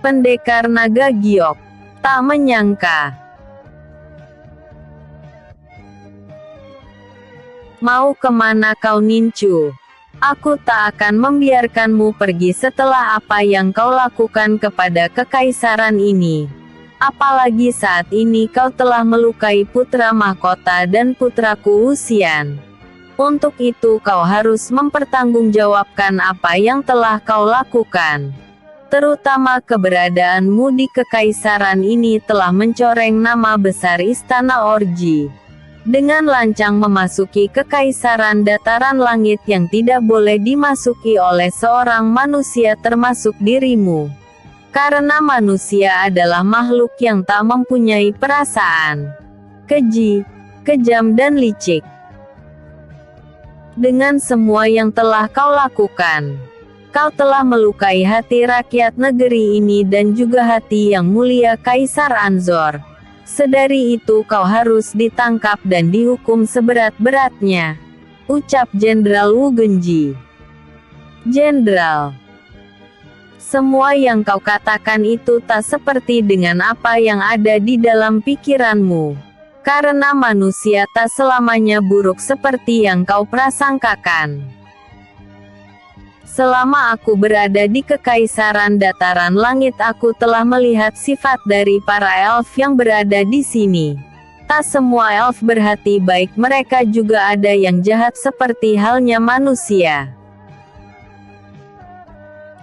Pendekar naga giok. Tak menyangka. Mau kemana kau Nincu? Aku tak akan membiarkanmu pergi setelah apa yang kau lakukan kepada kekaisaran ini. Apalagi saat ini kau telah melukai putra mahkota dan putraku Wuxian. Untuk itu kau harus mempertanggungjawabkan apa yang telah kau lakukan. Terutama keberadaanmu di kekaisaran ini telah mencoreng nama besar Istana Orji. Dengan lancang memasuki kekaisaran dataran langit yang tidak boleh dimasuki oleh seorang manusia termasuk dirimu. Karena manusia adalah makhluk yang tak mempunyai perasaan. Keji, kejam dan licik. Dengan semua yang telah kau lakukan, kau telah melukai hati rakyat negeri ini dan juga hati yang mulia Kaisar Anzor. Sedari itu kau harus ditangkap dan dihukum seberat-beratnya, ucap Jenderal Wu Genji. Jenderal, semua yang kau katakan itu tak seperti dengan apa yang ada di dalam pikiranmu. Karena manusia tak selamanya buruk seperti yang kau prasangkakan. Selama aku berada di kekaisaran dataran langit aku telah melihat sifat dari para elf yang berada di sini. Tak semua elf berhati baik, mereka juga ada yang jahat seperti halnya manusia.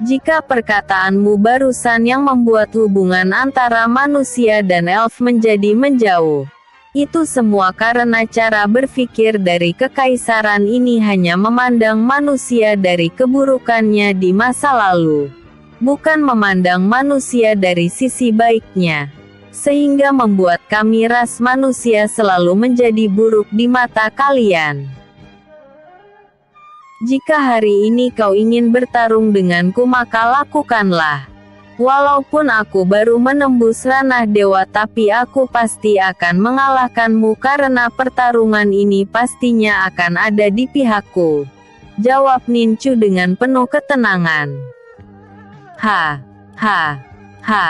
Jika perkataanmu barusan yang membuat hubungan antara manusia dan elf menjadi menjauh, itu semua karena cara berpikir dari kekaisaran ini hanya memandang manusia dari keburukannya di masa lalu, bukan memandang manusia dari sisi baiknya, sehingga membuat kami ras manusia selalu menjadi buruk di mata kalian. Jika hari ini kau ingin bertarung denganku maka lakukanlah. Walaupun aku baru menembus ranah dewa tapi aku pasti akan mengalahkanmu karena pertarungan ini pastinya akan ada di pihakku, jawab Nincu dengan penuh ketenangan. Ha, ha, ha.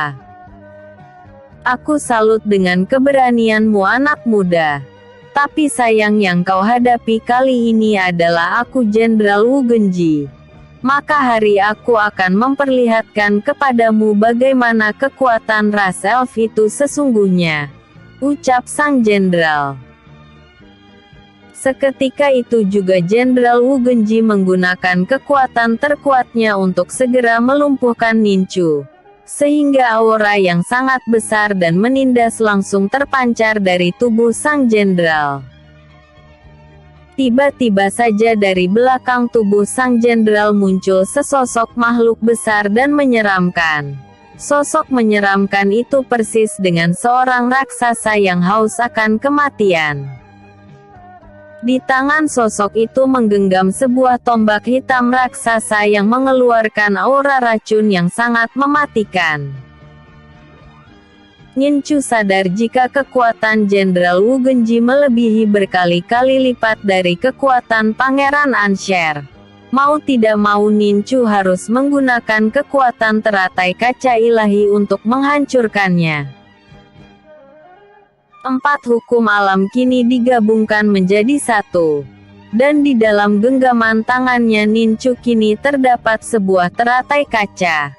Aku salut dengan keberanianmu anak muda. Tapi sayang yang kau hadapi kali ini adalah aku Jenderal Wu Genji. Maka hari aku akan memperlihatkan kepadamu bagaimana kekuatan ras elf itu sesungguhnya, ucap sang jenderal. Seketika itu juga Jenderal Wu Genji menggunakan kekuatan terkuatnya untuk segera melumpuhkan Nincu, sehingga aura yang sangat besar dan menindas langsung terpancar dari tubuh sang jenderal. Tiba-tiba saja dari belakang tubuh sang jenderal muncul sesosok makhluk besar dan menyeramkan. Sosok menyeramkan itu persis dengan seorang raksasa yang haus akan kematian. Di tangan sosok itu menggenggam sebuah tombak hitam raksasa yang mengeluarkan aura racun yang sangat mematikan. Nincu sadar jika kekuatan Jenderal Wu Genji melebihi berkali-kali lipat dari kekuatan Pangeran Ansher. Mau tidak mau Nincu harus menggunakan kekuatan teratai kaca ilahi untuk menghancurkannya. 4 hukum alam kini digabungkan menjadi satu. Dan di dalam genggaman tangannya Nincu kini terdapat sebuah teratai kaca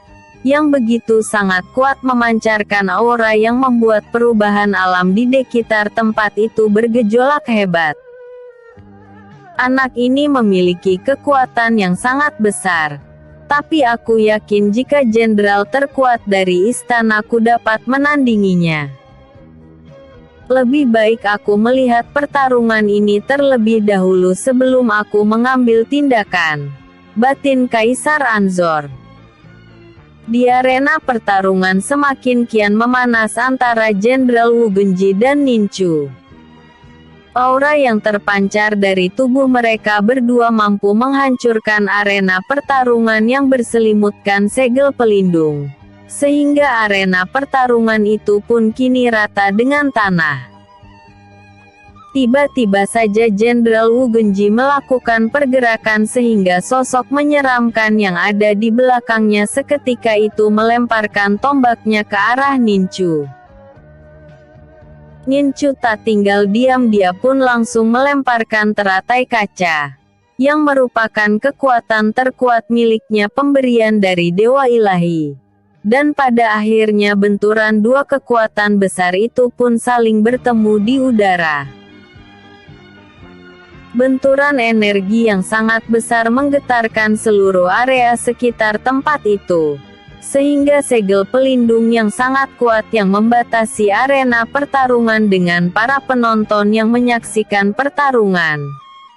yang begitu sangat kuat memancarkan aura yang membuat perubahan alam di sekitar tempat itu bergejolak hebat. Anak ini memiliki kekuatan yang sangat besar. Tapi aku yakin jika jenderal terkuat dari istanaku dapat menandinginya. Lebih baik aku melihat pertarungan ini terlebih dahulu sebelum aku mengambil tindakan, batin Kaisar Anzor. Di arena pertarungan semakin kian memanas antara Jenderal Wu Genji dan Nincu. Aura yang terpancar dari tubuh mereka berdua mampu menghancurkan arena pertarungan yang berselimutkan segel pelindung, sehingga arena pertarungan itu pun kini rata dengan tanah. Tiba-tiba saja Jenderal Wu Genji melakukan pergerakan sehingga sosok menyeramkan yang ada di belakangnya seketika itu melemparkan tombaknya ke arah Nincu. Nincu tak tinggal diam, dia pun langsung melemparkan teratai kaca, yang merupakan kekuatan terkuat miliknya, pemberian dari Dewa Ilahi. Dan pada akhirnya benturan dua kekuatan besar itu pun saling bertemu di udara. Benturan energi yang sangat besar menggetarkan seluruh area sekitar tempat itu, sehingga segel pelindung yang sangat kuat yang membatasi arena pertarungan dengan para penonton yang menyaksikan pertarungan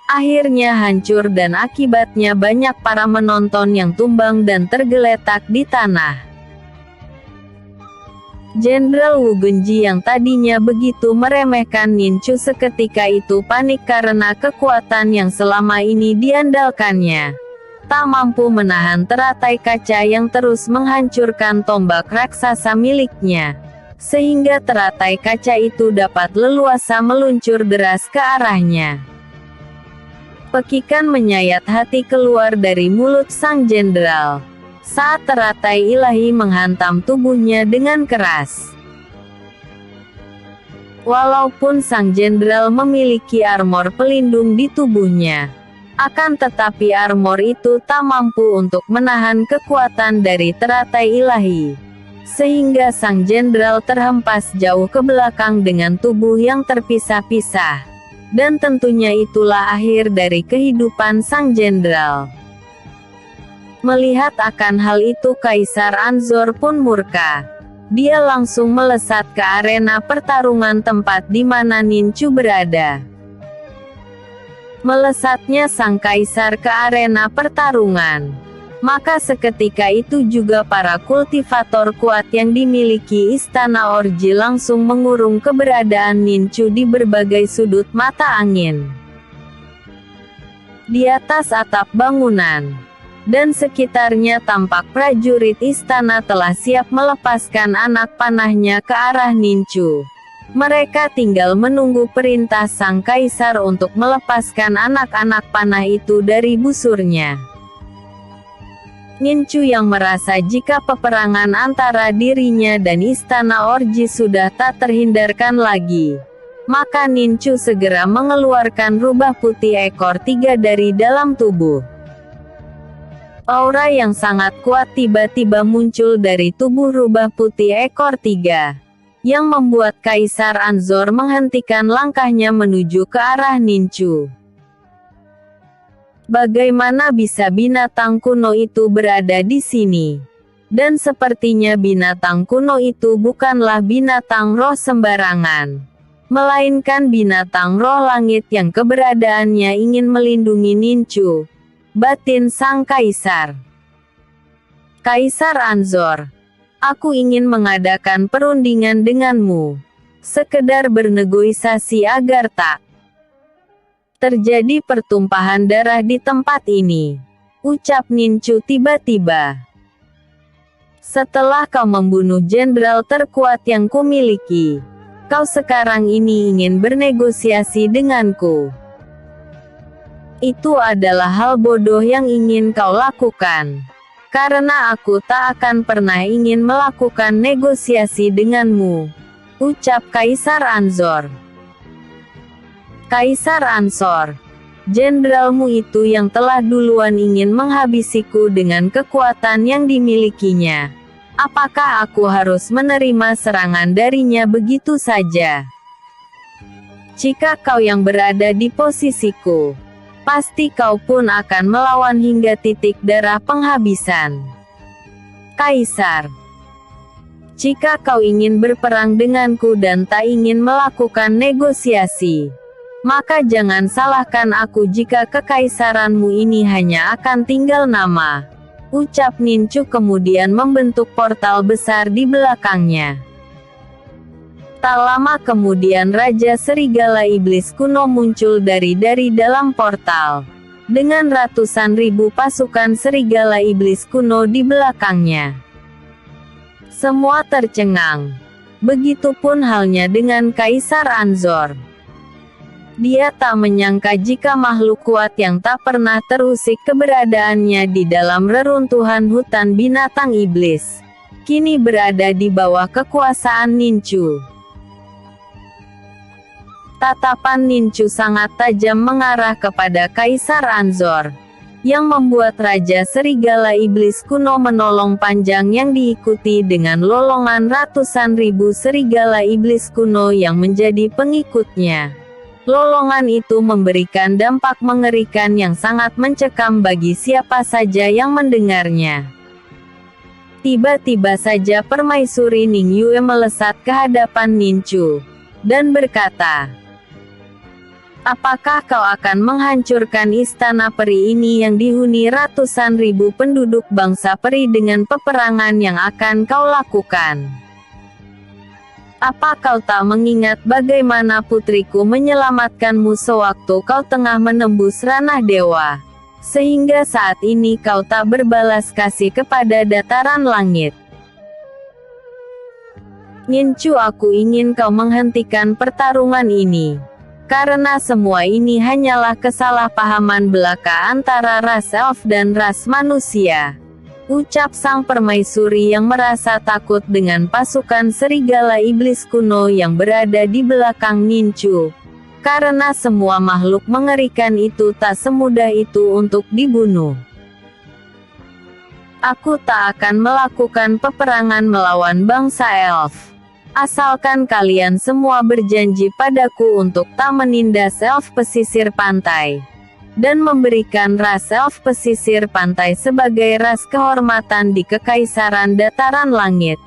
akhirnya hancur, dan akibatnya banyak para menonton yang tumbang dan tergeletak di tanah. Jenderal Wu Genji yang tadinya begitu meremehkan Nincu seketika itu panik karena kekuatan yang selama ini diandalkannya tak mampu menahan teratai kaca yang terus menghancurkan tombak raksasa miliknya, sehingga teratai kaca itu dapat leluasa meluncur deras ke arahnya. Pekikan menyayat hati keluar dari mulut sang jenderal saat teratai ilahi menghantam tubuhnya dengan keras. Walaupun sang jenderal memiliki armor pelindung di tubuhnya, akan tetapi armor itu tak mampu untuk menahan kekuatan dari teratai ilahi, sehingga sang jenderal terhempas jauh ke belakang dengan tubuh yang terpisah-pisah. Dan tentunya itulah akhir dari kehidupan sang jenderal. Melihat akan hal itu, Kaisar Anzor pun murka. Dia langsung melesat ke arena pertarungan tempat di mana Nincu berada. Melesatnya sang kaisar ke arena pertarungan, maka seketika itu juga para kultivator kuat yang dimiliki Istana Orji langsung mengurung keberadaan Nincu di berbagai sudut mata angin. Di atas atap bangunan dan sekitarnya tampak prajurit istana telah siap melepaskan anak panahnya ke arah Nincu. Mereka tinggal menunggu perintah sang kaisar untuk melepaskan anak-anak panah itu dari busurnya. Nincu yang merasa jika peperangan antara dirinya dan Istana Orji sudah tak terhindarkan lagi, maka Nincu segera mengeluarkan rubah putih ekor 3 dari dalam tubuh. Aura yang sangat kuat tiba-tiba muncul dari tubuh rubah putih ekor 3, yang membuat Kaisar Anzor menghentikan langkahnya menuju ke arah Nincu. Bagaimana bisa binatang kuno itu berada di sini? Dan sepertinya binatang kuno itu bukanlah binatang roh sembarangan, melainkan binatang roh langit yang keberadaannya ingin melindungi Nincu, batin sang kaisar. Kaisar Anzor, aku ingin mengadakan perundingan denganmu, sekedar bernegosiasi agar tak terjadi pertumpahan darah di tempat ini, ucap Nincu tiba-tiba. Setelah kau membunuh jenderal terkuat yang kumiliki, kau sekarang ini ingin bernegosiasi denganku. Itu adalah hal bodoh yang ingin kau lakukan, karena aku tak akan pernah ingin melakukan negosiasi denganmu, ucap Kaisar Anzor. Kaisar Anzor, jenderalmu itu yang telah duluan ingin menghabisiku dengan kekuatan yang dimilikinya. Apakah aku harus menerima serangan darinya begitu saja? Jika kau yang berada di posisiku, pasti kau pun akan melawan hingga titik darah penghabisan. Kaisar, jika kau ingin berperang denganku dan tak ingin melakukan negosiasi, maka jangan salahkan aku jika kekaisaranmu ini hanya akan tinggal nama, ucap Nincu kemudian membentuk portal besar di belakangnya. Tak lama kemudian Raja Serigala Iblis kuno muncul dari dalam portal, dengan ratusan ribu pasukan serigala iblis kuno di belakangnya. Semua tercengang. Begitupun halnya dengan Kaisar Anzor. Dia tak menyangka jika makhluk kuat yang tak pernah terusik keberadaannya di dalam reruntuhan hutan binatang iblis, kini berada di bawah kekuasaan Ninchu. Tatapan Ninchu sangat tajam mengarah kepada Kaisar Anzor, yang membuat Raja Serigala Iblis kuno menolong panjang yang diikuti dengan lolongan ratusan ribu serigala iblis kuno yang menjadi pengikutnya. Lolongan itu memberikan dampak mengerikan yang sangat mencekam bagi siapa saja yang mendengarnya. Tiba-tiba saja Permaisuri Ningyue melesat ke hadapan Ninchu, dan berkata, "Apakah kau akan menghancurkan istana peri ini yang dihuni ratusan ribu penduduk bangsa peri dengan peperangan yang akan kau lakukan? Apa kau tak mengingat bagaimana putriku menyelamatkanmu sewaktu kau tengah menembus ranah dewa, sehingga saat ini kau tak berbalas kasih kepada dataran langit? Ninchu, aku ingin kau menghentikan pertarungan ini. Karena semua ini hanyalah kesalahpahaman belaka antara ras elf dan ras manusia," ucap sang permaisuri yang merasa takut dengan pasukan serigala iblis kuno yang berada di belakang Ninchu. Karena semua makhluk mengerikan itu tak semudah itu untuk dibunuh. "Aku tak akan melakukan peperangan melawan bangsa elf. Asalkan kalian semua berjanji padaku untuk tak menindas elf pesisir pantai, dan memberikan ras elf pesisir pantai sebagai ras kehormatan di Kekaisaran Dataran Langit,"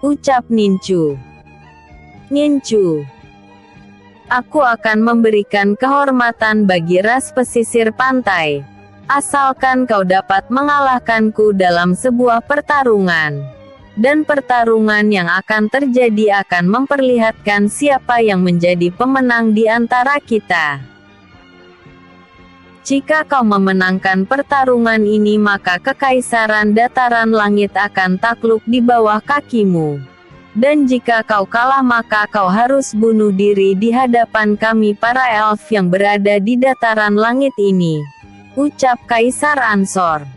ucap Ninchu. "Ninchu, aku akan memberikan kehormatan bagi ras pesisir pantai, asalkan kau dapat mengalahkanku dalam sebuah pertarungan. Dan pertarungan yang akan terjadi akan memperlihatkan siapa yang menjadi pemenang di antara kita. Jika kau memenangkan pertarungan ini maka Kekaisaran Dataran Langit akan takluk di bawah kakimu. Dan jika kau kalah maka kau harus bunuh diri di hadapan kami para elf yang berada di dataran langit ini," ucap Kaisar Ansor.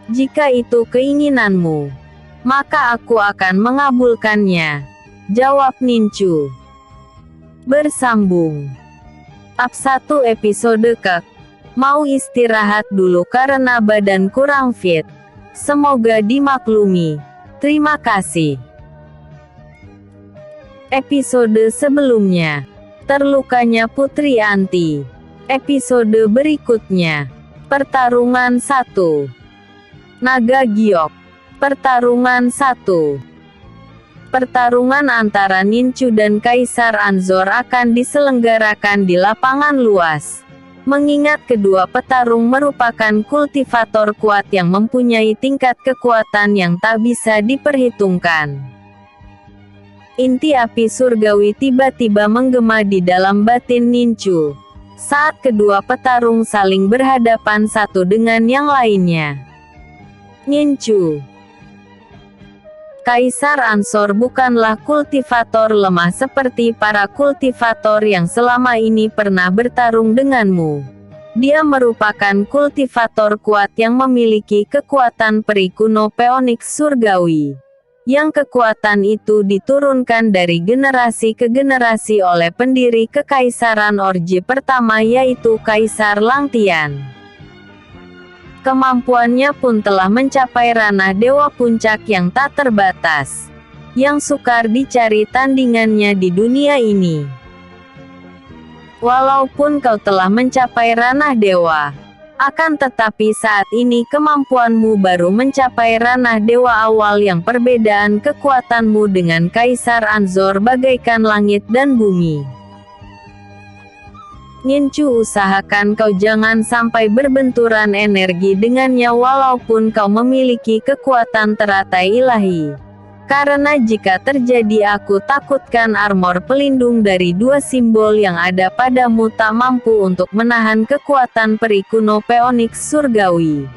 "Jika itu keinginanmu, maka aku akan mengabulkannya," jawab Ninchu. Bersambung. Bab 1 episode ke. Mau istirahat dulu karena badan kurang fit. Semoga dimaklumi. Terima kasih. Episode sebelumnya. Terlukanya Putri Anti. Episode berikutnya. Pertarungan 1. Naga Giok. Pertarungan 1. Pertarungan antara Ninchu dan Kaisar Anzor akan diselenggarakan di lapangan luas. Mengingat kedua petarung merupakan kultivator kuat yang mempunyai tingkat kekuatan yang tak bisa diperhitungkan. Inti api surgawi tiba-tiba menggema di dalam batin Ninchu, saat kedua petarung saling berhadapan satu dengan yang lainnya. Ninchu. Kaisar Ansor bukanlah kultivator lemah seperti para kultivator yang selama ini pernah bertarung denganmu. Dia merupakan kultivator kuat yang memiliki kekuatan peri kuno Phoenix surgawi. Yang kekuatan itu diturunkan dari generasi ke generasi oleh pendiri Kekaisaran Orji pertama yaitu Kaisar Langtian. Kemampuannya pun telah mencapai ranah dewa puncak yang tak terbatas, yang sukar dicari tandingannya di dunia ini. Walaupun kau telah mencapai ranah dewa, akan tetapi saat ini kemampuanmu baru mencapai ranah dewa awal yang perbedaan kekuatanmu dengan Kaisar Anzor bagaikan langit dan bumi. Ninchu, usahakan kau jangan sampai berbenturan energi dengannya walaupun kau memiliki kekuatan teratai ilahi. Karena jika terjadi aku takutkan armor pelindung dari dua simbol yang ada padamu tak mampu untuk menahan kekuatan peri kuno Phoenix surgawi.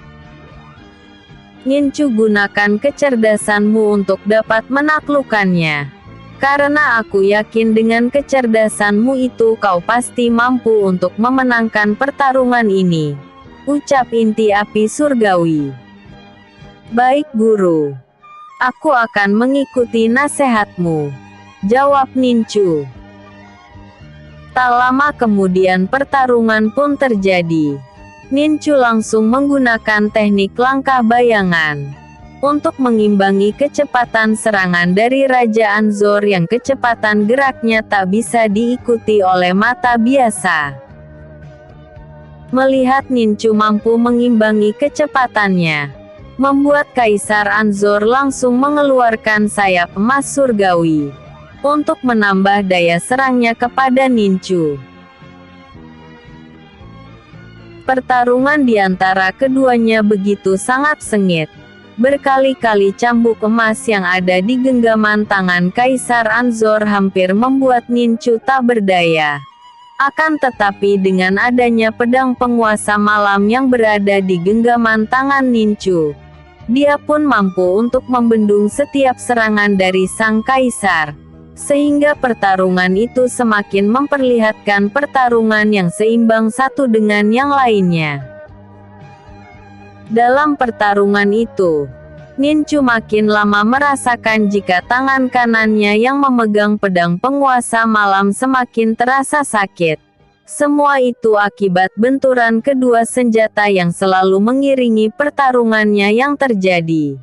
Ninchu, gunakan kecerdasanmu untuk dapat menaklukkannya. Karena aku yakin dengan kecerdasanmu itu kau pasti mampu untuk memenangkan pertarungan ini, ucap inti api surgawi. Baik guru. Aku akan mengikuti nasihatmu, jawab Ninchu. Tak lama kemudian pertarungan pun terjadi. Ninchu langsung menggunakan teknik langkah bayangan untuk mengimbangi kecepatan serangan dari Raja Anzor yang kecepatan geraknya tak bisa diikuti oleh mata biasa. Melihat Ninchu mampu mengimbangi kecepatannya, membuat Kaisar Anzor langsung mengeluarkan sayap emas surgawi untuk menambah daya serangnya kepada Ninchu. Pertarungan di antara keduanya begitu sangat sengit. Berkali-kali cambuk emas yang ada di genggaman tangan Kaisar Anzor hampir membuat Ninchu tak berdaya. Akan tetapi dengan adanya pedang penguasa malam yang berada di genggaman tangan Ninchu, dia pun mampu untuk membendung setiap serangan dari sang kaisar, sehingga pertarungan itu semakin memperlihatkan pertarungan yang seimbang satu dengan yang lainnya. Dalam pertarungan itu, Ninchu makin lama merasakan jika tangan kanannya yang memegang pedang penguasa malam semakin terasa sakit. Semua itu akibat benturan kedua senjata yang selalu mengiringi pertarungannya yang terjadi.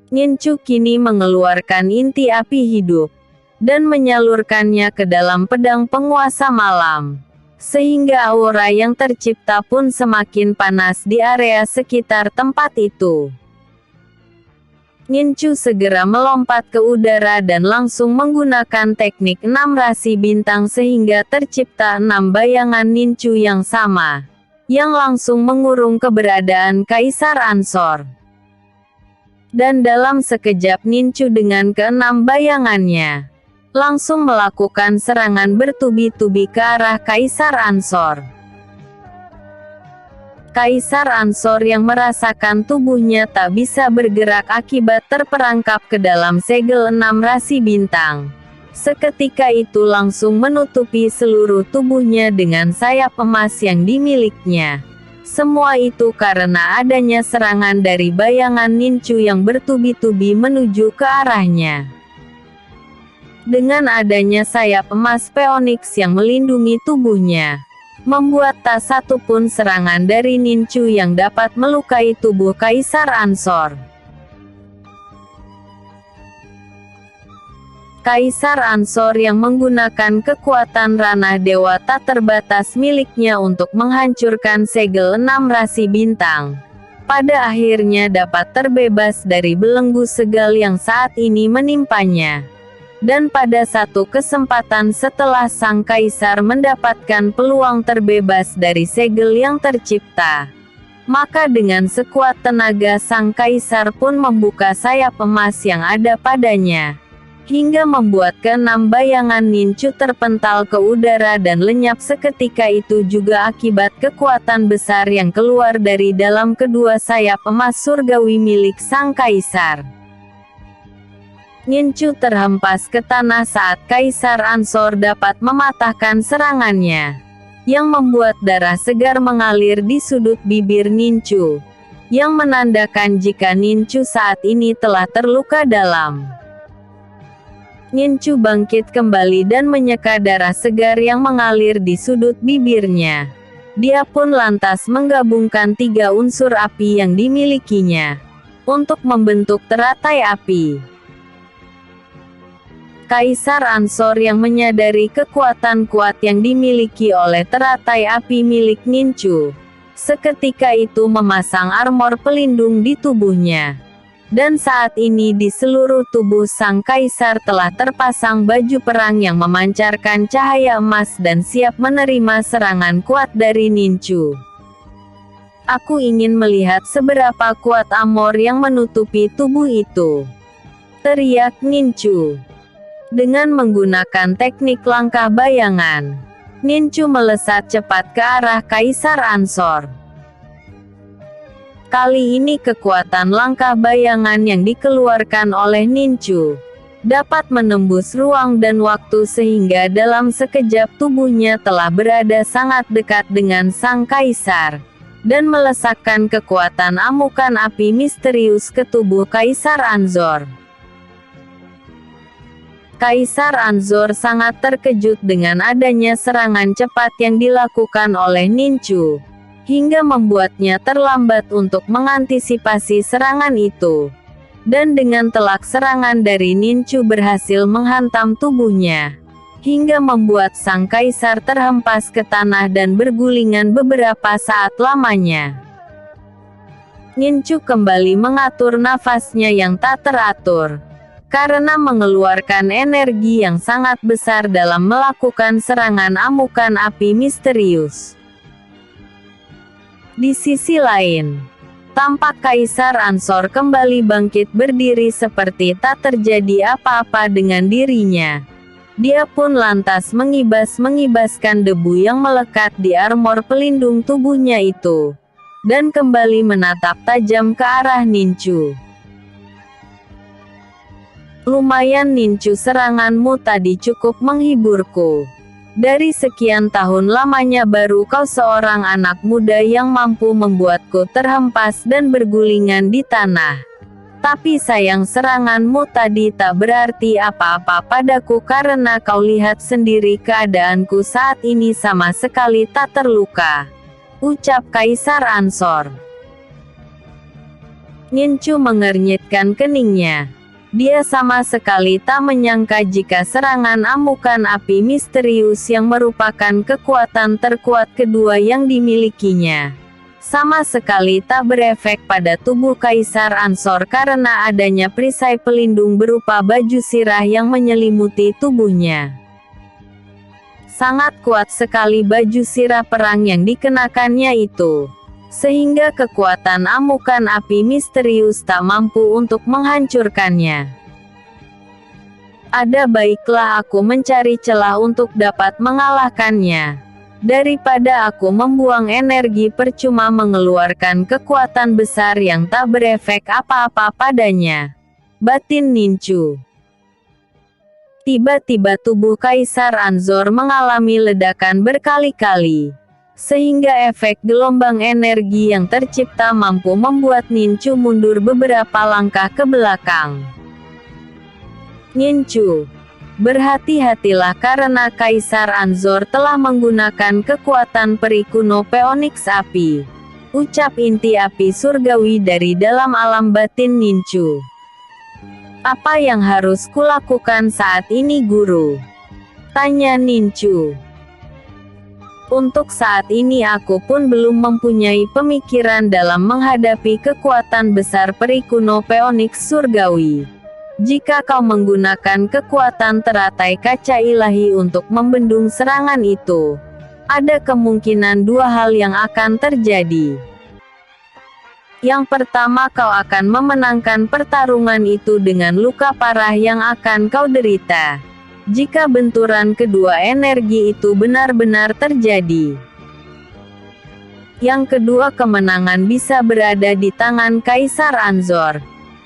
Ninchu kini mengeluarkan inti api hidup dan menyalurkannya ke dalam pedang penguasa malam, sehingga aura yang tercipta pun semakin panas di area sekitar tempat itu. Ninchu segera melompat ke udara dan langsung menggunakan teknik 6 rasi bintang sehingga tercipta 6 bayangan Ninchu yang sama, yang langsung mengurung keberadaan Kaisar Anzor. Dan dalam sekejap Ninchu dengan ke-6 bayangannya langsung melakukan serangan bertubi-tubi ke arah Kaisar Anzor. Kaisar Anzor yang merasakan tubuhnya tak bisa bergerak akibat terperangkap ke dalam segel 6 rasi bintang, seketika itu langsung menutupi seluruh tubuhnya dengan sayap emas yang dimilikinya. Semua itu karena adanya serangan dari bayangan Ninchu yang bertubi-tubi menuju ke arahnya. Dengan adanya sayap emas Phoenix yang melindungi tubuhnya, membuat tak satu pun serangan dari Ninchu yang dapat melukai tubuh Kaisar Anzor. Kaisar Anzor yang menggunakan kekuatan ranah dewa tak terbatas miliknya untuk menghancurkan segel 6 rasi bintang, pada akhirnya dapat terbebas dari belenggu segal yang saat ini menimpanya. Dan pada satu kesempatan setelah sang kaisar mendapatkan peluang terbebas dari segel yang tercipta, maka dengan sekuat tenaga sang kaisar pun membuka sayap emas yang ada padanya, hingga membuat ke-6 bayangan Ninchu terpental ke udara dan lenyap seketika itu juga akibat kekuatan besar yang keluar dari dalam kedua sayap emas surgawi milik sang kaisar. Ninchu terhempas ke tanah saat Kaisar Anzor dapat mematahkan serangannya, yang membuat darah segar mengalir di sudut bibir Ninchu, yang menandakan jika Ninchu saat ini telah terluka dalam. Ninchu bangkit kembali dan menyeka darah segar yang mengalir di sudut bibirnya. Dia pun lantas menggabungkan 3 unsur api yang dimilikinya untuk membentuk teratai api. Kaisar Anzor yang menyadari kekuatan kuat yang dimiliki oleh teratai api milik Ninchu, seketika itu memasang armor pelindung di tubuhnya. Dan saat ini di seluruh tubuh sang kaisar telah terpasang baju perang yang memancarkan cahaya emas dan siap menerima serangan kuat dari Ninchu. Aku ingin melihat seberapa kuat armor yang menutupi tubuh itu, teriak Ninchu. Dengan menggunakan teknik langkah bayangan, Ninchu melesat cepat ke arah Kaisar Anzor. Kali ini kekuatan langkah bayangan yang dikeluarkan oleh Ninchu dapat menembus ruang dan waktu sehingga dalam sekejap tubuhnya telah berada sangat dekat dengan sang kaisar, dan melesakkan kekuatan amukan api misterius ke tubuh Kaisar Anzor. Kaisar Anzor sangat terkejut dengan adanya serangan cepat yang dilakukan oleh Ninchu, hingga membuatnya terlambat untuk mengantisipasi serangan itu. Dan dengan telak serangan dari Ninchu berhasil menghantam tubuhnya, hingga membuat sang kaisar terhempas ke tanah dan bergulingan beberapa saat lamanya. Ninchu kembali mengatur nafasnya yang tak teratur, karena mengeluarkan energi yang sangat besar dalam melakukan serangan amukan api misterius. Di sisi lain, tampak Kaisar Anzor kembali bangkit berdiri seperti tak terjadi apa-apa dengan dirinya. Dia pun lantas mengibaskan debu yang melekat di armor pelindung tubuhnya itu, dan kembali menatap tajam ke arah Ninchu. Lumayan Ninchu, seranganmu tadi cukup menghiburku. Dari sekian tahun lamanya baru kau seorang anak muda yang mampu membuatku terhempas dan bergulingan di tanah. Tapi sayang, seranganmu tadi tak berarti apa-apa padaku karena kau lihat sendiri keadaanku saat ini sama sekali tak terluka, ucap Kaisar Anzor. Ninchu mengernyitkan keningnya. Dia sama sekali tak menyangka jika serangan amukan api misterius yang merupakan kekuatan terkuat kedua yang dimilikinya, sama sekali tak berefek pada tubuh Kaisar Anzor karena adanya perisai pelindung berupa baju sirah yang menyelimuti tubuhnya. Sangat kuat sekali baju sirah perang yang dikenakannya itu, sehingga kekuatan amukan api misterius tak mampu untuk menghancurkannya. Ada baiklah aku mencari celah untuk dapat mengalahkannya, daripada aku membuang energi percuma mengeluarkan kekuatan besar yang tak berefek apa-apa padanya, batin Ninchu. Tiba-tiba tubuh Kaisar Anzor mengalami ledakan berkali-kali, sehingga efek gelombang energi yang tercipta mampu membuat Ninchu mundur beberapa langkah ke belakang. Ninchu, berhati-hatilah karena Kaisar Anzor telah menggunakan kekuatan peri kuno Phoenix Api, ucap inti api surgawi dari dalam alam batin Ninchu. Apa yang harus kulakukan saat ini, Guru? Tanya Ninchu. Untuk saat ini aku pun belum mempunyai pemikiran dalam menghadapi kekuatan besar peri kuno Phoenix surgawi. Jika kau menggunakan kekuatan teratai kaca ilahi untuk membendung serangan itu, ada kemungkinan dua hal yang akan terjadi. Yang pertama, kau akan memenangkan pertarungan itu dengan luka parah yang akan kau derita, jika benturan kedua energi itu benar-benar terjadi. Yang kedua, kemenangan bisa berada di tangan Kaisar Anzor,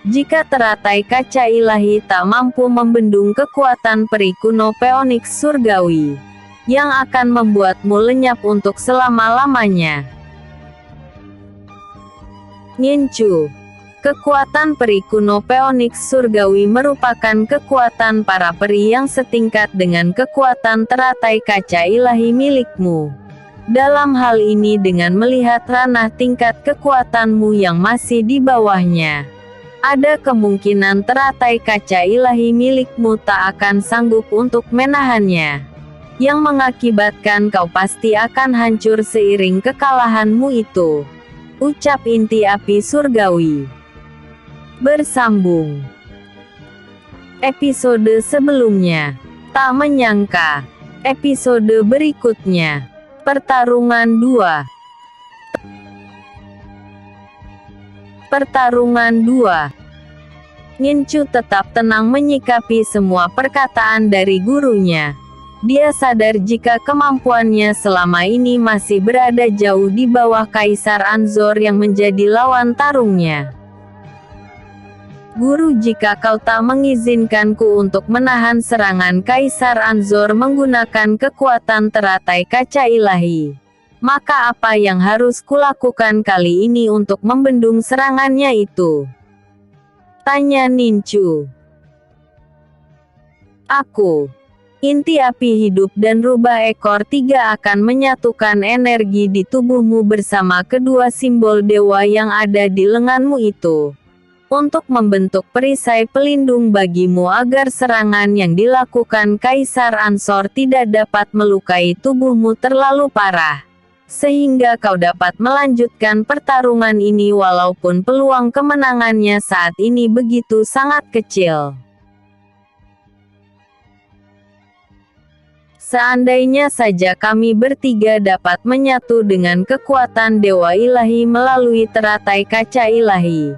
jika teratai kaca ilahi tak mampu membendung kekuatan peri kuno Phoenix surgawi, yang akan membuatmu lenyap untuk selama-lamanya. Ninchu, kekuatan peri kuno Phoenix surgawi merupakan kekuatan para peri yang setingkat dengan kekuatan teratai kaca ilahi milikmu. Dalam hal ini, dengan melihat ranah tingkat kekuatanmu yang masih di bawahnya, ada kemungkinan teratai kaca ilahi milikmu tak akan sanggup untuk menahannya, yang mengakibatkan kau pasti akan hancur seiring kekalahanmu itu, ucap inti api surgawi. Bersambung episode sebelumnya. Tak menyangka, episode berikutnya. Pertarungan 2. Pertarungan 2. Ninchu tetap tenang menyikapi semua perkataan dari gurunya. Dia sadar jika kemampuannya selama ini masih berada jauh di bawah Kaisar Anzor yang menjadi lawan tarungnya. Guru, jika kau tak mengizinkanku untuk menahan serangan Kaisar Anzor menggunakan kekuatan teratai kaca ilahi, maka apa yang harus kulakukan kali ini untuk membendung serangannya itu? Tanya Nincu. Aku, inti api hidup dan rubah ekor tiga akan menyatukan energi di tubuhmu bersama kedua simbol dewa yang ada di lenganmu itu, untuk membentuk perisai pelindung bagimu agar serangan yang dilakukan Kaisar Ansor tidak dapat melukai tubuhmu terlalu parah, sehingga kau dapat melanjutkan pertarungan ini walaupun peluang kemenangannya saat ini begitu sangat kecil. Seandainya saja kami bertiga dapat menyatu dengan kekuatan Dewa Ilahi melalui teratai kaca ilahi,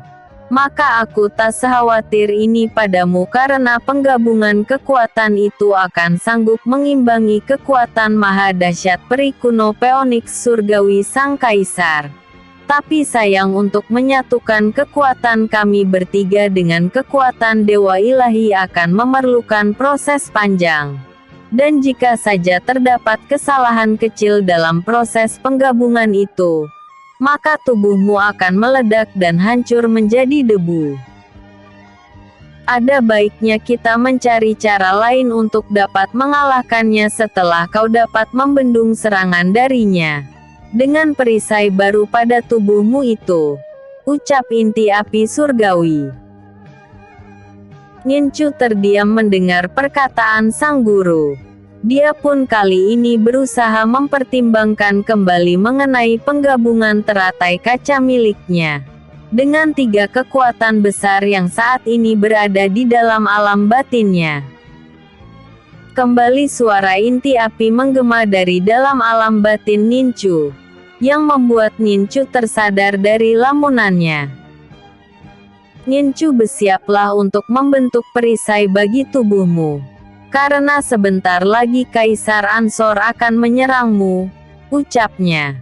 maka aku tak sekhawatir ini padamu karena penggabungan kekuatan itu akan sanggup mengimbangi kekuatan maha dahsyat peri kuno Phoenix surgawi sang kaisar. Tapi sayang, untuk menyatukan kekuatan kami bertiga dengan kekuatan Dewa Ilahi akan memerlukan proses panjang. Dan jika saja terdapat kesalahan kecil dalam proses penggabungan itu, maka tubuhmu akan meledak dan hancur menjadi debu. Ada baiknya kita mencari cara lain untuk dapat mengalahkannya setelah kau dapat membendung serangan darinya dengan perisai baru pada tubuhmu itu, ucap inti api surgawi. Nincu terdiam mendengar perkataan sang guru. Dia pun kali ini berusaha mempertimbangkan kembali mengenai penggabungan teratai kaca miliknya dengan tiga kekuatan besar yang saat ini berada di dalam alam batinnya. Kembali suara inti api menggema dari dalam alam batin Nincu, yang membuat Nincu tersadar dari lamunannya. Nincu, bersiaplah untuk membentuk perisai bagi tubuhmu, karena sebentar lagi Kaisar Ansor akan menyerangmu, ucapnya.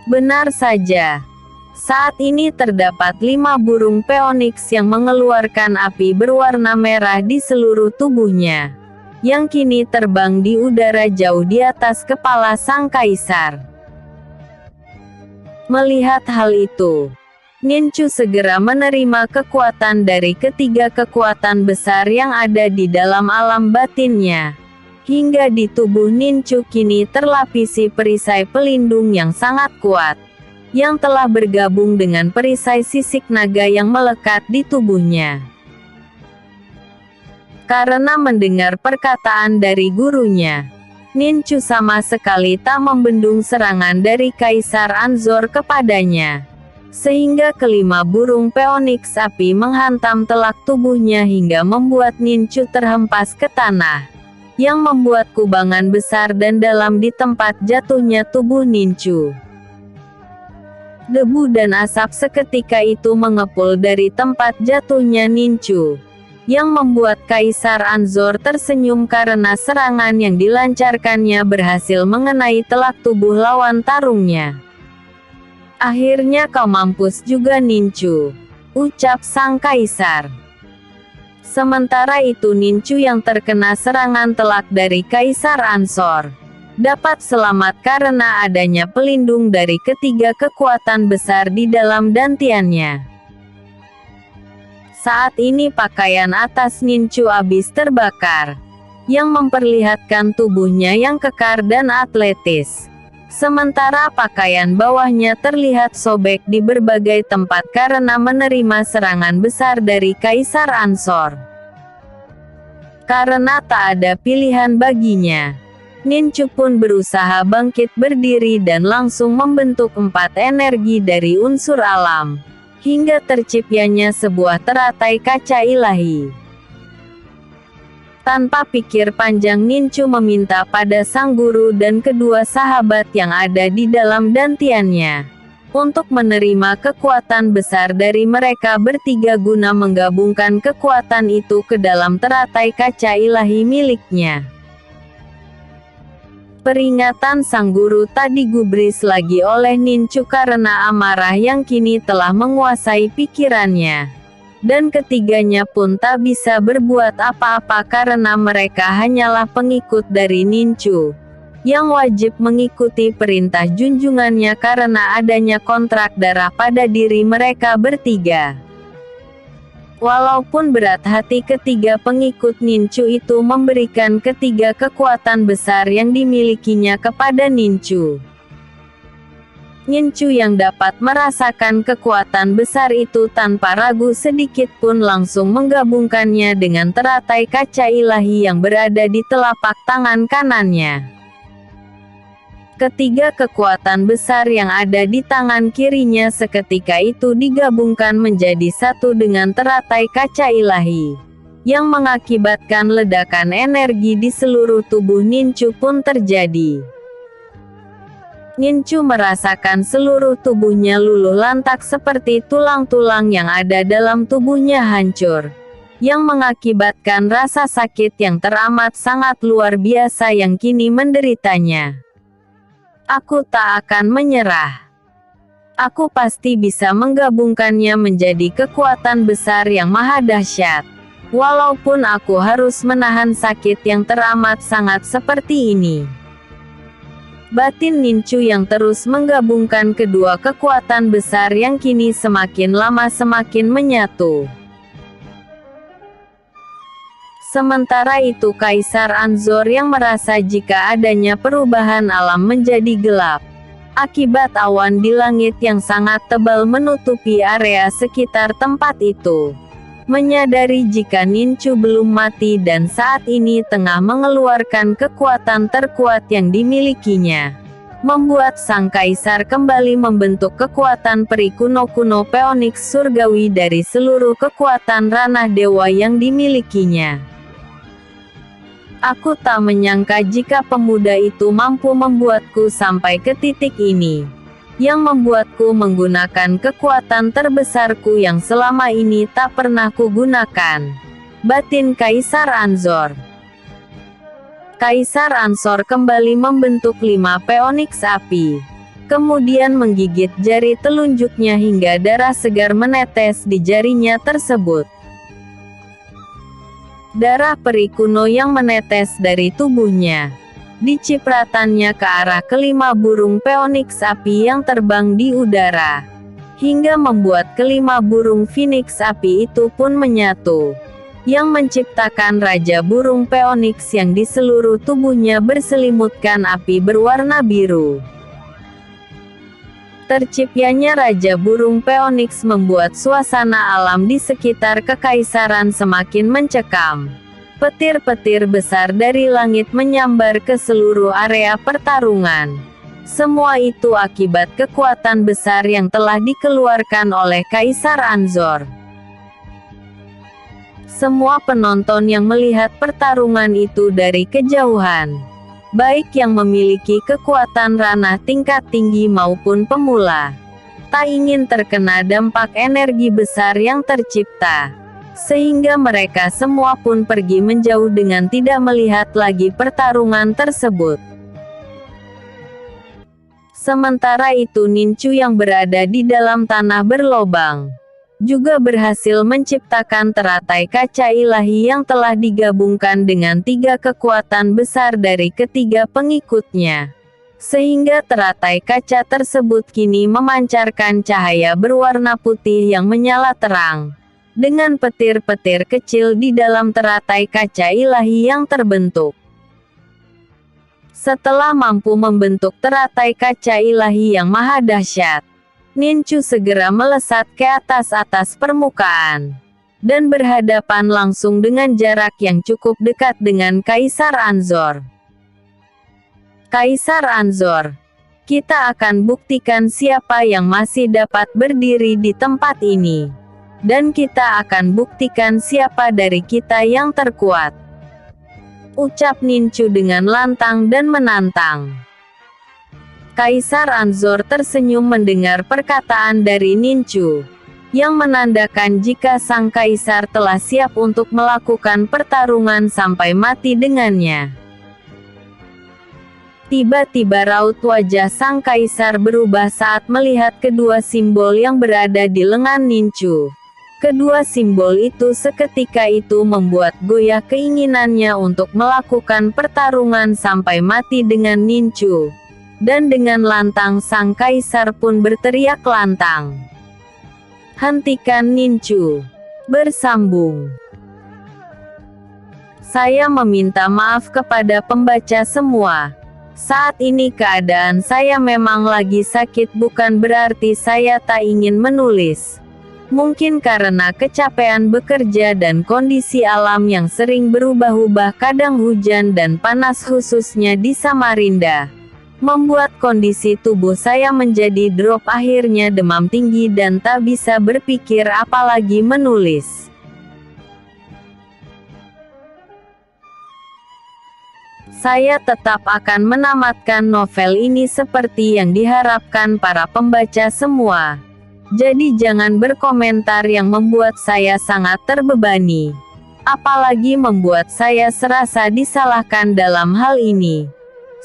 Benar saja. Saat ini terdapat 5 burung Phoenix yang mengeluarkan api berwarna merah di seluruh tubuhnya, yang kini terbang di udara jauh di atas kepala sang kaisar. Melihat hal itu, Nincu segera menerima kekuatan dari ketiga kekuatan besar yang ada di dalam alam batinnya, hingga di tubuh Nincu kini terlapisi perisai pelindung yang sangat kuat, yang telah bergabung dengan perisai sisik naga yang melekat di tubuhnya. Karena mendengar perkataan dari gurunya, Nincu sama sekali tak membendung serangan dari Kaisar Anzor kepadanya, sehingga kelima burung Phoenix api menghantam telak tubuhnya hingga membuat Nincu terhempas ke tanah, yang membuat kubangan besar dan dalam di tempat jatuhnya tubuh Nincu. Debu dan asap seketika itu mengepul dari tempat jatuhnya Nincu, yang membuat Kaisar Anzor tersenyum karena serangan yang dilancarkannya berhasil mengenai telak tubuh lawan tarungnya. Akhirnya kau mampus juga Nincu, ucap sang kaisar. Sementara itu Nincu yang terkena serangan telak dari Kaisar Ansor, dapat selamat karena adanya pelindung dari ketiga kekuatan besar di dalam dantiannya. Saat ini pakaian atas Nincu habis terbakar, yang memperlihatkan tubuhnya yang kekar dan atletis. Sementara pakaian bawahnya terlihat sobek di berbagai tempat karena menerima serangan besar dari Kaisar Ansor. Karena tak ada pilihan baginya, Nincu pun berusaha bangkit berdiri dan langsung membentuk 4 energi dari unsur alam, hingga terciptanya sebuah teratai kaca ilahi. Tanpa pikir panjang Nincu meminta pada sang guru dan kedua sahabat yang ada di dalam dantiannya, untuk menerima kekuatan besar dari mereka bertiga guna menggabungkan kekuatan itu ke dalam teratai kaca ilahi miliknya. Peringatan sang guru tak digubris lagi oleh Nincu karena amarah yang kini telah menguasai pikirannya. dan ketiganya pun tak bisa berbuat apa-apa karena mereka hanyalah pengikut dari Nincu, yang wajib mengikuti perintah junjungannya karena adanya kontrak darah pada diri mereka bertiga. Walaupun berat hati ketiga pengikut Nincu itu memberikan ketiga kekuatan besar yang dimilikinya kepada Nincu. Nincu yang dapat merasakan kekuatan besar itu tanpa ragu sedikit pun langsung menggabungkannya dengan teratai kaca ilahi yang berada di telapak tangan kanannya. Ketiga kekuatan besar yang ada di tangan kirinya seketika itu digabungkan menjadi satu dengan teratai kaca ilahi, yang mengakibatkan ledakan energi di seluruh tubuh Nincu pun terjadi. Nincu merasakan seluruh tubuhnya luluh lantak seperti tulang-tulang yang ada dalam tubuhnya hancur, yang mengakibatkan rasa sakit yang teramat sangat luar biasa yang kini menderitanya. Aku tak akan menyerah. Aku pasti bisa menggabungkannya menjadi kekuatan besar yang maha dahsyat. Walaupun aku harus menahan sakit yang teramat sangat seperti ini. Batin Nincu yang terus menggabungkan kedua kekuatan besar yang kini semakin lama semakin menyatu. Sementara itu Kaisar Anzor yang merasa jika adanya perubahan alam menjadi gelap, akibat awan di langit yang sangat tebal menutupi area sekitar tempat itu, menyadari jika Nincu belum mati dan saat ini tengah mengeluarkan kekuatan terkuat yang dimilikinya, membuat sang kaisar kembali membentuk kekuatan peri kuno-kuno Phoenix surgawi dari seluruh kekuatan ranah dewa yang dimilikinya. Aku tak menyangka jika pemuda itu mampu membuatku sampai ke titik ini, yang membuatku menggunakan kekuatan terbesarku yang selama ini tak pernah kugunakan. Batin Kaisar Anzor. Kaisar Anzor kembali membentuk 5 Phoenix api, kemudian menggigit jari telunjuknya hingga darah segar menetes di jarinya tersebut. Darah peri kuno yang menetes dari tubuhnya, dicipratannya ke arah kelima burung Phoenix api yang terbang di udara, hingga membuat kelima burung Phoenix api itu pun menyatu, yang menciptakan Raja Burung Phoenix yang di seluruh tubuhnya berselimutkan api berwarna biru. Terciptanya Raja Burung Phoenix membuat suasana alam di sekitar kekaisaran semakin mencekam. Petir-petir besar dari langit menyambar ke seluruh area pertarungan. Semua itu akibat kekuatan besar yang telah dikeluarkan oleh Kaisar Anzor. Semua penonton yang melihat pertarungan itu dari kejauhan, baik yang memiliki kekuatan ranah tingkat tinggi maupun pemula, tak ingin terkena dampak energi besar yang tercipta, sehingga mereka semua pun pergi menjauh dengan tidak melihat lagi pertarungan tersebut. Sementara itu Nincu yang berada di dalam tanah berlobang, juga berhasil menciptakan teratai kaca ilahi yang telah digabungkan dengan 3 kekuatan besar dari ketiga pengikutnya. Sehingga teratai kaca tersebut kini memancarkan cahaya berwarna putih yang menyala terang, dengan petir-petir kecil di dalam teratai kaca ilahi yang terbentuk. Setelah mampu membentuk teratai kaca ilahi yang maha dahsyat, Nincu segera melesat ke atas permukaan, dan berhadapan langsung dengan jarak yang cukup dekat dengan Kaisar Anzor. Kaisar Anzor, kita akan buktikan siapa yang masih dapat berdiri di tempat ini. Dan kita akan buktikan siapa dari kita yang terkuat. Ucap Nincu dengan lantang dan menantang. Kaisar Anzor tersenyum mendengar perkataan dari Nincu, yang menandakan jika sang kaisar telah siap untuk melakukan pertarungan sampai mati dengannya. Tiba-tiba raut wajah sang kaisar berubah saat melihat kedua simbol yang berada di lengan Nincu. Kedua simbol itu seketika itu membuat goyah keinginannya untuk melakukan pertarungan sampai mati dengan Nincu. Dan dengan lantang sang kaisar pun berteriak lantang. Hentikan Nincu. Bersambung. Saya meminta maaf kepada pembaca semua. Saat ini keadaan saya memang lagi sakit, bukan berarti saya tak ingin menulis. Mungkin karena kecapean bekerja dan kondisi alam yang sering berubah-ubah, kadang hujan dan panas khususnya di Samarinda, membuat kondisi tubuh saya menjadi drop, akhirnya demam tinggi dan tak bisa berpikir apalagi menulis. Saya tetap akan menamatkan novel ini seperti yang diharapkan para pembaca semua. Jadi jangan berkomentar yang membuat saya sangat terbebani. Apalagi membuat saya serasa disalahkan dalam hal ini.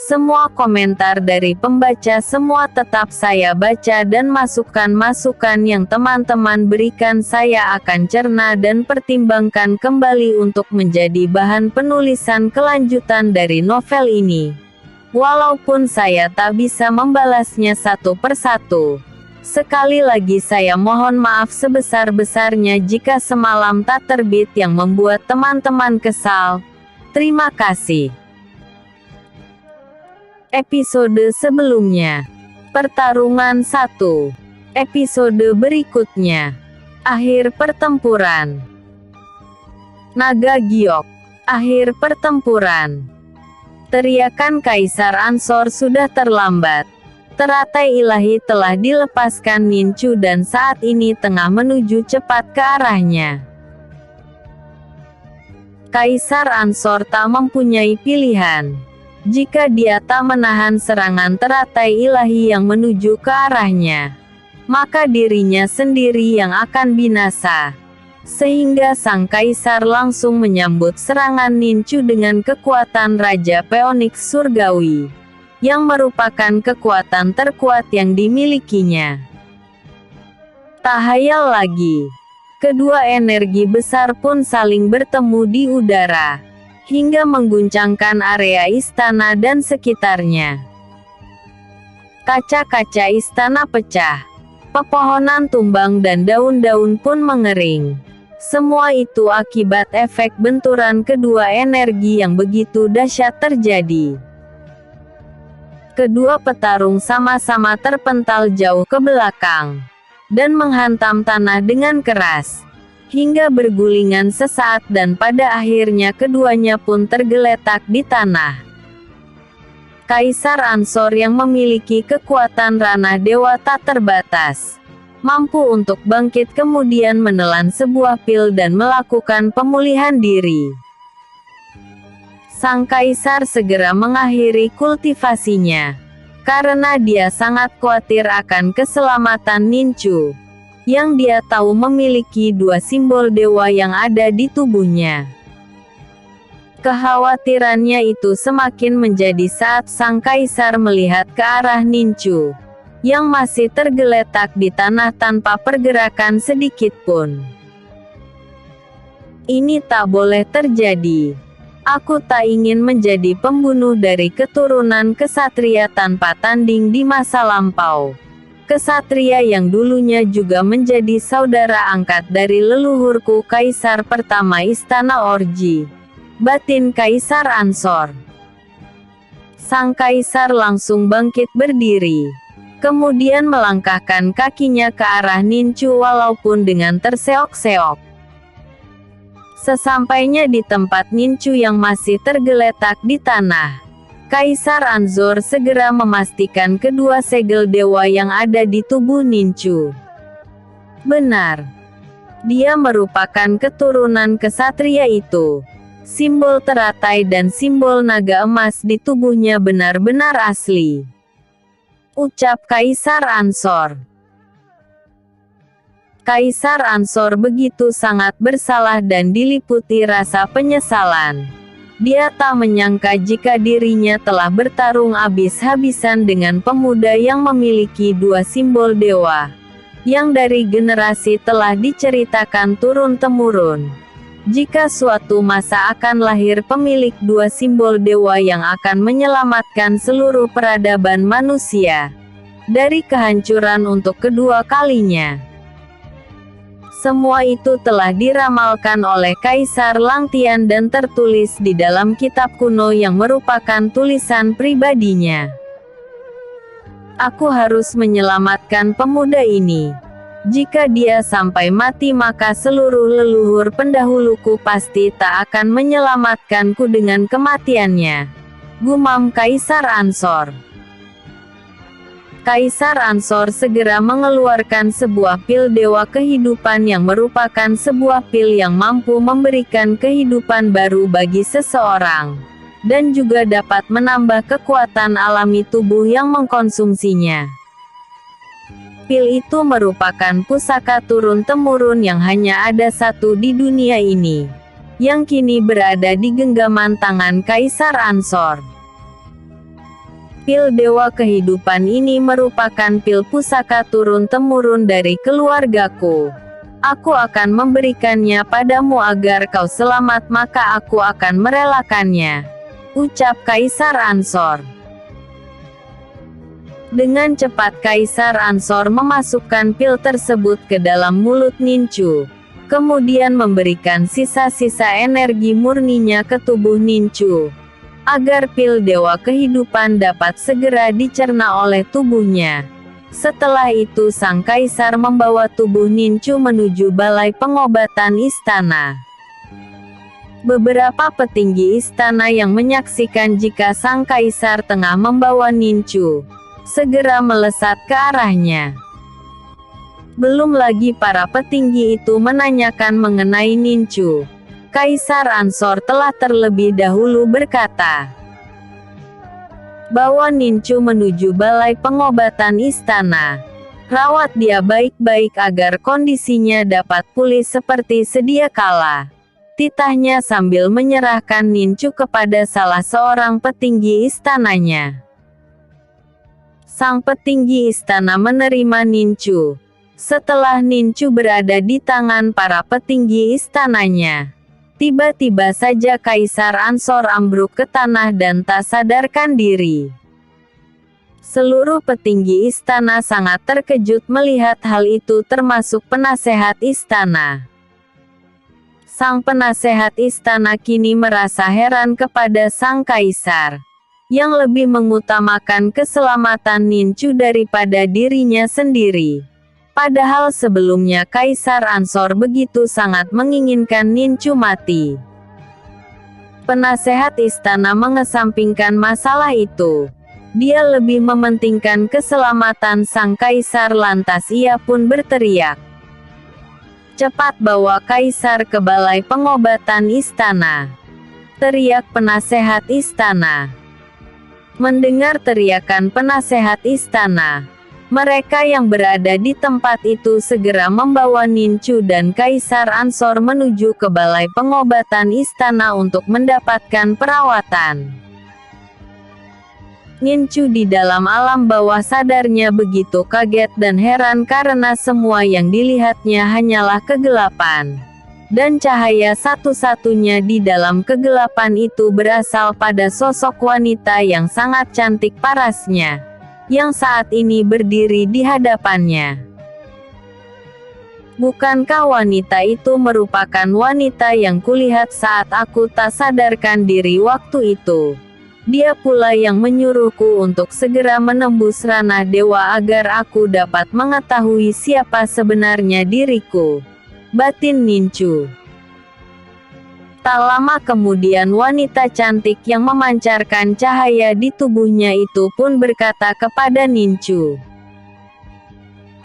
Semua komentar dari pembaca semua tetap saya baca, dan masukan-masukan yang teman-teman berikan saya akan cerna dan pertimbangkan kembali untuk menjadi bahan penulisan kelanjutan dari novel ini. Walaupun saya tak bisa membalasnya satu persatu. Sekali lagi saya mohon maaf sebesar-besarnya jika semalam tak terbit yang membuat teman-teman kesal. Terima kasih. Episode sebelumnya. Pertarungan 1. Episode berikutnya. Akhir pertempuran. Naga Giok. Akhir pertempuran. Teriakan Kaisar Ansor sudah terlambat. Teratai ilahi telah dilepaskan Nincu dan saat ini tengah menuju cepat ke arahnya. Kaisar Ansor tak mempunyai pilihan. Jika dia tak menahan serangan teratai ilahi yang menuju ke arahnya, maka dirinya sendiri yang akan binasa. Sehingga sang kaisar langsung menyambut serangan Nincu dengan kekuatan Raja Phoenix Surgawi, yang merupakan kekuatan terkuat yang dimilikinya. Tak hayal lagi, kedua energi besar pun saling bertemu di udara, hingga mengguncangkan area istana dan sekitarnya. Kaca-kaca istana pecah, pepohonan tumbang dan daun-daun pun mengering. Semua itu akibat efek benturan kedua energi yang begitu dahsyat terjadi. Kedua petarung sama-sama terpental jauh ke belakang, dan menghantam tanah dengan keras, hingga bergulingan sesaat dan pada akhirnya keduanya pun tergeletak di tanah. Kaisar Ansor yang memiliki kekuatan ranah dewa tak terbatas, mampu untuk bangkit kemudian menelan sebuah pil dan melakukan pemulihan diri. Sang kaisar segera mengakhiri kultivasinya, karena dia sangat khawatir akan keselamatan Nincu, yang dia tahu memiliki dua simbol dewa yang ada di tubuhnya. Kekhawatirannya itu semakin menjadi saat sang kaisar melihat ke arah Nincu, yang masih tergeletak di tanah tanpa pergerakan sedikit pun. Ini tak boleh terjadi. Aku tak ingin menjadi pembunuh dari keturunan kesatria tanpa tanding di masa lampau. Kesatria yang dulunya juga menjadi saudara angkat dari leluhurku Kaisar pertama Istana Orji, batin Kaisar Ansor. Sang kaisar langsung bangkit berdiri, kemudian melangkahkan kakinya ke arah Nincu walaupun dengan terseok-seok. Sesampainya di tempat Nincu yang masih tergeletak di tanah, Kaisar Ansor segera memastikan kedua segel dewa yang ada di tubuh Nincu. Benar, dia merupakan keturunan kesatria itu. Simbol teratai dan simbol naga emas di tubuhnya benar-benar asli, ucap Kaisar Ansor. Kaisar Ansor begitu sangat bersalah dan diliputi rasa penyesalan. Dia tak menyangka jika dirinya telah bertarung habis-habisan dengan pemuda yang memiliki dua simbol dewa, yang dari generasi telah diceritakan turun-temurun. Jika suatu masa akan lahir pemilik dua simbol dewa yang akan menyelamatkan seluruh peradaban manusia dari kehancuran untuk kedua kalinya. Semua itu telah diramalkan oleh Kaisar Langtian dan tertulis di dalam kitab kuno yang merupakan tulisan pribadinya. Aku harus menyelamatkan pemuda ini. Jika dia sampai mati maka seluruh leluhur pendahuluku pasti tak akan menyelamatkanku dengan kematiannya, gumam Kaisar Ansor. Kaisar Ansor segera mengeluarkan sebuah pil dewa kehidupan yang merupakan sebuah pil yang mampu memberikan kehidupan baru bagi seseorang, dan juga dapat menambah kekuatan alami tubuh yang mengkonsumsinya. Pil itu merupakan pusaka turun-temurun yang hanya ada satu di dunia ini, yang kini berada di genggaman tangan Kaisar Ansor. Pil dewa kehidupan ini merupakan pil pusaka turun-temurun dari keluargaku. Aku akan memberikannya padamu agar kau selamat, maka aku akan merelakannya, ucap Kaisar Ansor. Dengan cepat Kaisar Ansor memasukkan pil tersebut ke dalam mulut Nincu, kemudian memberikan sisa-sisa energi murninya ke tubuh Nincu, agar pil dewa kehidupan dapat segera dicerna oleh tubuhnya. Setelah itu sang Kaisar membawa tubuh Nincu menuju balai pengobatan istana. Beberapa petinggi istana yang menyaksikan jika sang Kaisar tengah membawa Nincu segera melesat ke arahnya. Belum lagi para petinggi itu menanyakan mengenai Nincu, Kaisar Ansor telah terlebih dahulu berkata, "Bawa Nincu menuju balai pengobatan istana. Rawat dia baik-baik agar kondisinya dapat pulih seperti sedia kala," titahnya sambil menyerahkan Nincu kepada salah seorang petinggi istananya. Sang petinggi istana menerima Nincu. Setelah Nincu berada di tangan para petinggi istananya, tiba-tiba saja Kaisar Ansor ambruk ke tanah dan tak sadarkan diri. Seluruh petinggi istana sangat terkejut melihat hal itu, termasuk penasehat istana. Sang penasehat istana kini merasa heran kepada sang Kaisar, yang lebih mengutamakan keselamatan Nincu daripada dirinya sendiri. Padahal sebelumnya Kaisar Ansor begitu sangat menginginkan Nincu mati. Penasehat istana mengesampingkan masalah itu. Dia lebih mementingkan keselamatan sang Kaisar, lantas ia pun berteriak, "Cepat bawa Kaisar ke balai pengobatan istana," teriak penasehat istana. Mendengar teriakan penasehat istana, mereka yang berada di tempat itu segera membawa Nincu dan Kaisar Ansor menuju ke balai pengobatan istana untuk mendapatkan perawatan. Nincu di dalam alam bawah sadarnya begitu kaget dan heran karena semua yang dilihatnya hanyalah kegelapan. Dan cahaya satu-satunya di dalam kegelapan itu berasal pada sosok wanita yang sangat cantik parasnya, yang saat ini berdiri di hadapannya. Bukankah wanita itu merupakan wanita yang kulihat saat aku tak sadarkan diri waktu itu? Dia pula yang menyuruhku untuk segera menembus ranah dewa agar aku dapat mengetahui siapa sebenarnya diriku, batin Nincu. Tak lama kemudian wanita cantik yang memancarkan cahaya di tubuhnya itu pun berkata kepada Nincu,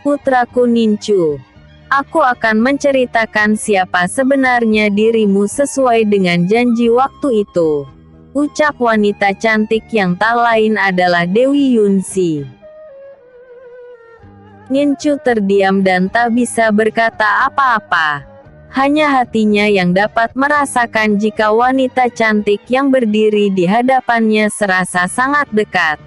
"Putraku Nincu, aku akan menceritakan siapa sebenarnya dirimu sesuai dengan janji waktu itu," ucap wanita cantik yang tak lain adalah Dewi Yunsi. Nincu terdiam dan tak bisa berkata apa-apa. Hanya hatinya yang dapat merasakan jika wanita cantik yang berdiri di hadapannya serasa sangat dekat.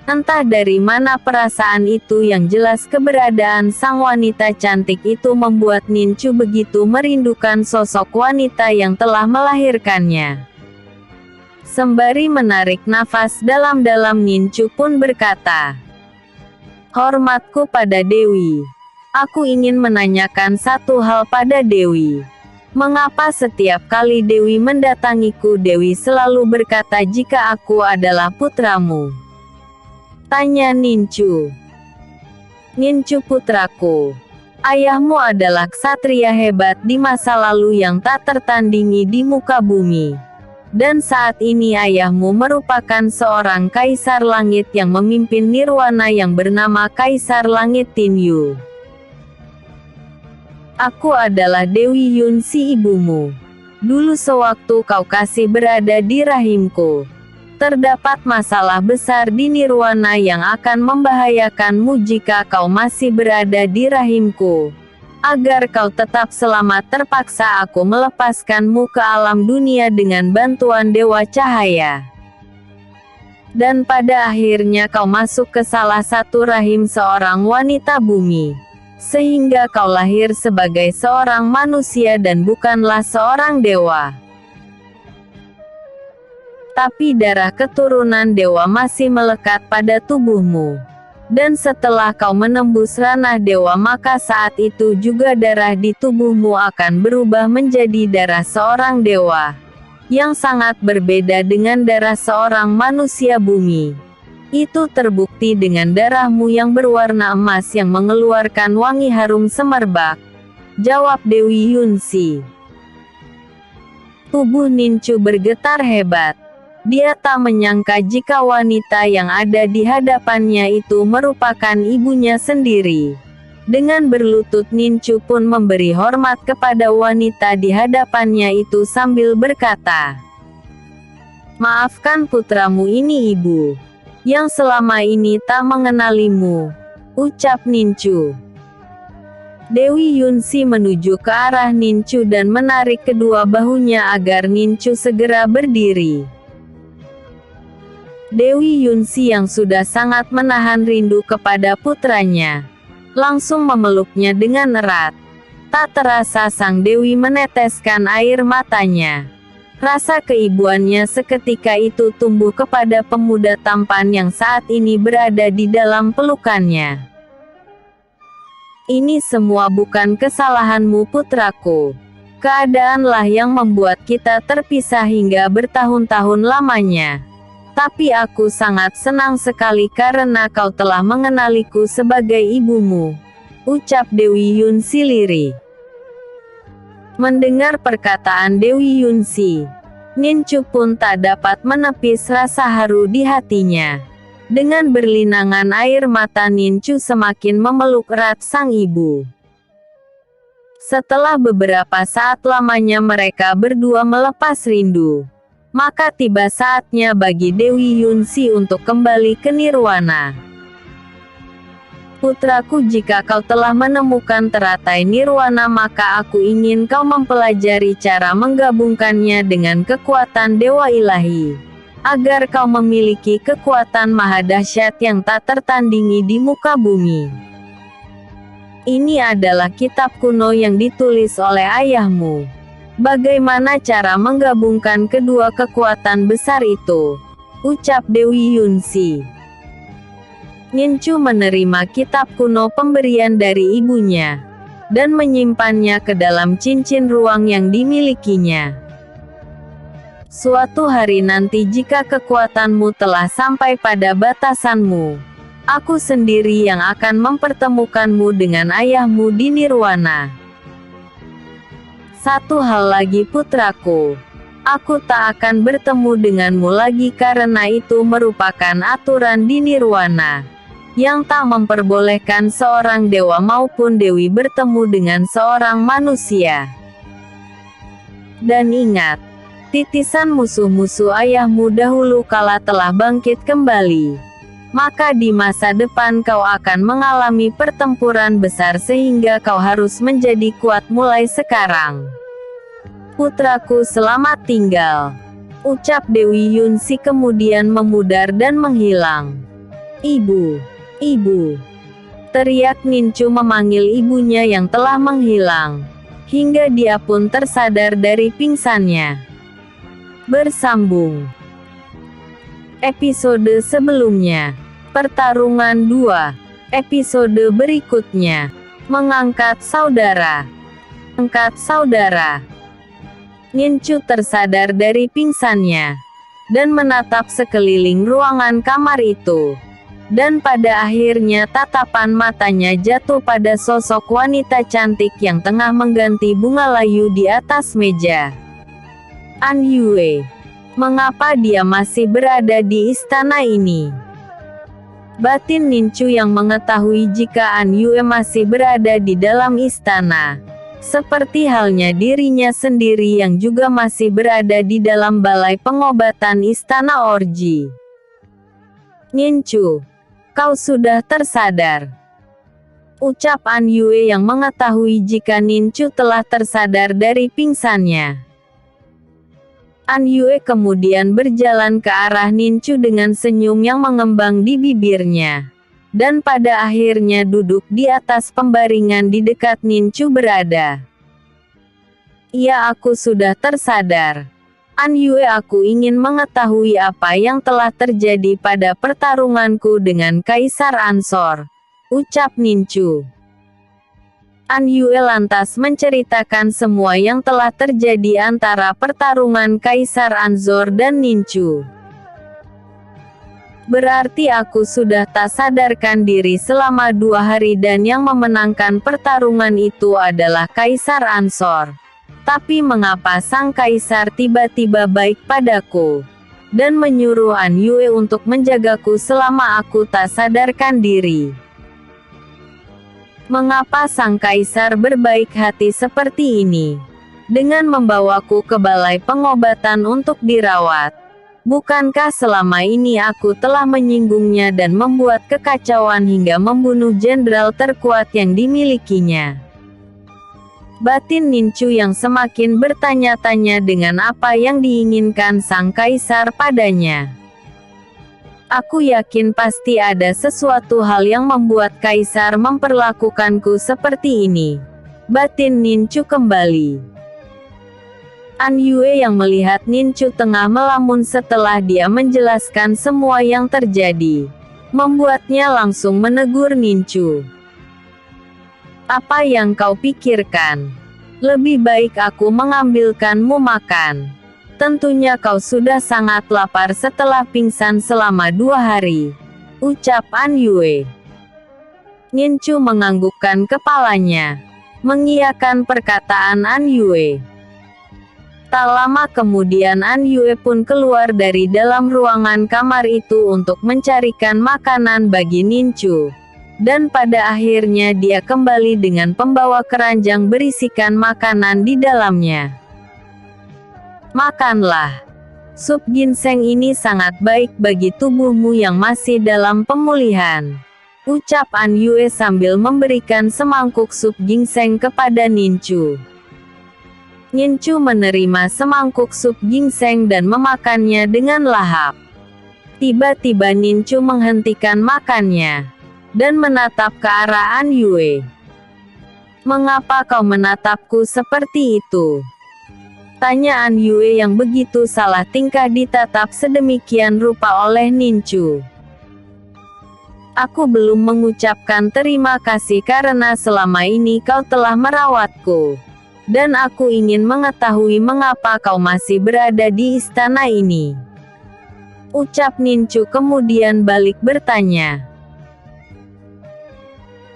Entah dari mana perasaan itu yang jelas keberadaan sang wanita cantik itu membuat Nincu begitu merindukan sosok wanita yang telah melahirkannya. Sembari menarik nafas dalam-dalam, Nincu pun berkata, "Hormatku pada Dewi. Aku ingin menanyakan satu hal pada Dewi. Mengapa setiap kali Dewi mendatangiku, Dewi selalu berkata jika aku adalah putramu?" Tanya Nincu. "Nincu putraku, ayahmu adalah ksatria hebat di masa lalu yang tak tertandingi di muka bumi. Dan saat ini ayahmu merupakan seorang kaisar langit yang memimpin nirwana yang bernama Kaisar Langit Tinyu. Aku adalah Dewi Yunsi, ibumu. Dulu sewaktu kau kasih berada di rahimku, terdapat masalah besar di nirwana yang akan membahayakanmu jika kau masih berada di rahimku. Agar kau tetap selamat, terpaksa aku melepaskanmu ke alam dunia dengan bantuan Dewa Cahaya. Dan pada akhirnya kau masuk ke salah satu rahim seorang wanita bumi, sehingga kau lahir sebagai seorang manusia dan bukanlah seorang dewa. Tapi darah keturunan dewa masih melekat pada tubuhmu. Dan setelah kau menembus ranah dewa, maka saat itu juga darah di tubuhmu akan berubah menjadi darah seorang dewa, yang sangat berbeda dengan darah seorang manusia bumi. Itu terbukti dengan darahmu yang berwarna emas yang mengeluarkan wangi harum semerbak," jawab Dewi Yunsi. Tubuh Nincu bergetar hebat. Dia tak menyangka jika wanita yang ada di hadapannya itu merupakan ibunya sendiri. Dengan berlutut, Nincu pun memberi hormat kepada wanita di hadapannya itu sambil berkata, "Maafkan putramu ini, ibu, yang selama ini tak mengenalimu," ucap Nincu. Dewi Yunsi menuju ke arah Nincu dan menarik kedua bahunya agar Nincu segera berdiri. Dewi Yunsi yang sudah sangat menahan rindu kepada putranya, langsung memeluknya dengan erat. Tak terasa sang Dewi meneteskan air matanya. Rasa keibuannya seketika itu tumbuh kepada pemuda tampan yang saat ini berada di dalam pelukannya. "Ini semua bukan kesalahanmu putraku. Keadaanlah yang membuat kita terpisah hingga bertahun-tahun lamanya. Tapi aku sangat senang sekali karena kau telah mengenaliku sebagai ibumu," ucap Dewi Yunsi lirih. Mendengar perkataan Dewi Yunsi, Nincu pun tak dapat menepis rasa haru di hatinya. Dengan berlinangan air mata, Nincu semakin memeluk erat sang ibu. Setelah beberapa saat lamanya mereka berdua melepas rindu, maka tiba saatnya bagi Dewi Yunsi untuk kembali ke nirwana. "Putraku, jika kau telah menemukan teratai nirwana, maka aku ingin kau mempelajari cara menggabungkannya dengan kekuatan dewa ilahi, agar kau memiliki kekuatan maha dahsyat yang tak tertandingi di muka bumi. Ini adalah kitab kuno yang ditulis oleh ayahmu. Bagaimana cara menggabungkan kedua kekuatan besar itu?" ucap Dewi Yunsi. Nincu menerima kitab kuno pemberian dari ibunya, dan menyimpannya ke dalam cincin ruang yang dimilikinya. "Suatu hari nanti jika kekuatanmu telah sampai pada batasanmu, aku sendiri yang akan mempertemukanmu dengan ayahmu di nirwana. Satu hal lagi putraku, aku tak akan bertemu denganmu lagi karena itu merupakan aturan di nirwana, yang tak memperbolehkan seorang dewa maupun dewi bertemu dengan seorang manusia. Dan ingat, titisan musuh-musuh ayahmu dahulu kala telah bangkit kembali. Maka di masa depan kau akan mengalami pertempuran besar sehingga kau harus menjadi kuat mulai sekarang. Putraku, selamat tinggal," ucap Dewi Yunsi kemudian memudar dan menghilang. Ibu, ibu, teriak Nincu memanggil ibunya yang telah menghilang, hingga dia pun tersadar dari pingsannya. Bersambung episode sebelumnya. Pertarungan 2. Episode berikutnya. Mengangkat saudara. Angkat saudara. Nincu tersadar dari pingsannya dan menatap sekeliling ruangan kamar itu. Dan pada akhirnya tatapan matanya jatuh pada sosok wanita cantik yang tengah mengganti bunga layu di atas meja. An Yue. Mengapa dia masih berada di istana ini? Batin Nincu yang mengetahui jika An Yue masih berada di dalam istana. Seperti halnya dirinya sendiri yang juga masih berada di dalam balai pengobatan istana Orji. Nincu, kau sudah tersadar. Ucap An Yue yang mengetahui jika Nincu telah tersadar dari pingsannya. An Yue kemudian berjalan ke arah Nincu dengan senyum yang mengembang di bibirnya. Dan pada akhirnya duduk di atas pembaringan di dekat Nincu berada. "Iya, aku sudah tersadar. An Yue, aku ingin mengetahui apa yang telah terjadi pada pertarunganku dengan Kaisar Ansor," ucap Nincu. An Yue lantas menceritakan semua yang telah terjadi antara pertarungan Kaisar Ansor dan Nincu. "Berarti aku sudah tak sadarkan diri selama 2 hari dan yang memenangkan pertarungan itu adalah Kaisar Ansor. Tapi mengapa sang kaisar tiba-tiba baik padaku dan menyuruh An Yue untuk menjagaku selama aku tak sadarkan diri? Mengapa sang kaisar berbaik hati seperti ini dengan membawaku ke balai pengobatan untuk dirawat? Bukankah selama ini aku telah menyinggungnya dan membuat kekacauan hingga membunuh jenderal terkuat yang dimilikinya?" Batin Nincu yang semakin bertanya-tanya dengan apa yang diinginkan sang kaisar padanya. "Aku yakin pasti ada sesuatu hal yang membuat kaisar memperlakukanku seperti ini," batin Nincu kembali. An Yue yang melihat Nincu tengah melamun setelah dia menjelaskan semua yang terjadi, membuatnya langsung menegur Nincu. "Apa yang kau pikirkan? Lebih baik aku mengambilkanmu makan. Tentunya kau sudah sangat lapar setelah pingsan selama 2 hari," ucap An Yue. Nincu menganggukkan kepalanya, mengiyakan perkataan An Yue. Tak lama kemudian An Yue pun keluar dari dalam ruangan kamar itu untuk mencarikan makanan bagi Nincu. Dan pada akhirnya dia kembali dengan pembawa keranjang berisikan makanan di dalamnya. "Makanlah. Sup ginseng ini sangat baik bagi tubuhmu yang masih dalam pemulihan," ucap An Yue sambil memberikan semangkuk sup ginseng kepada Nincu. Nincu menerima semangkuk sup ginseng dan memakannya dengan lahap. Tiba-tiba Nincu menghentikan makannya dan menatap ke arah An Yue. "Mengapa kau menatapku seperti itu?" tanya An Yue yang begitu salah tingkah ditatap sedemikian rupa oleh Nincu. "Aku belum mengucapkan terima kasih karena selama ini kau telah merawatku. Dan aku ingin mengetahui mengapa kau masih berada di istana ini," ucap Nincu kemudian balik bertanya.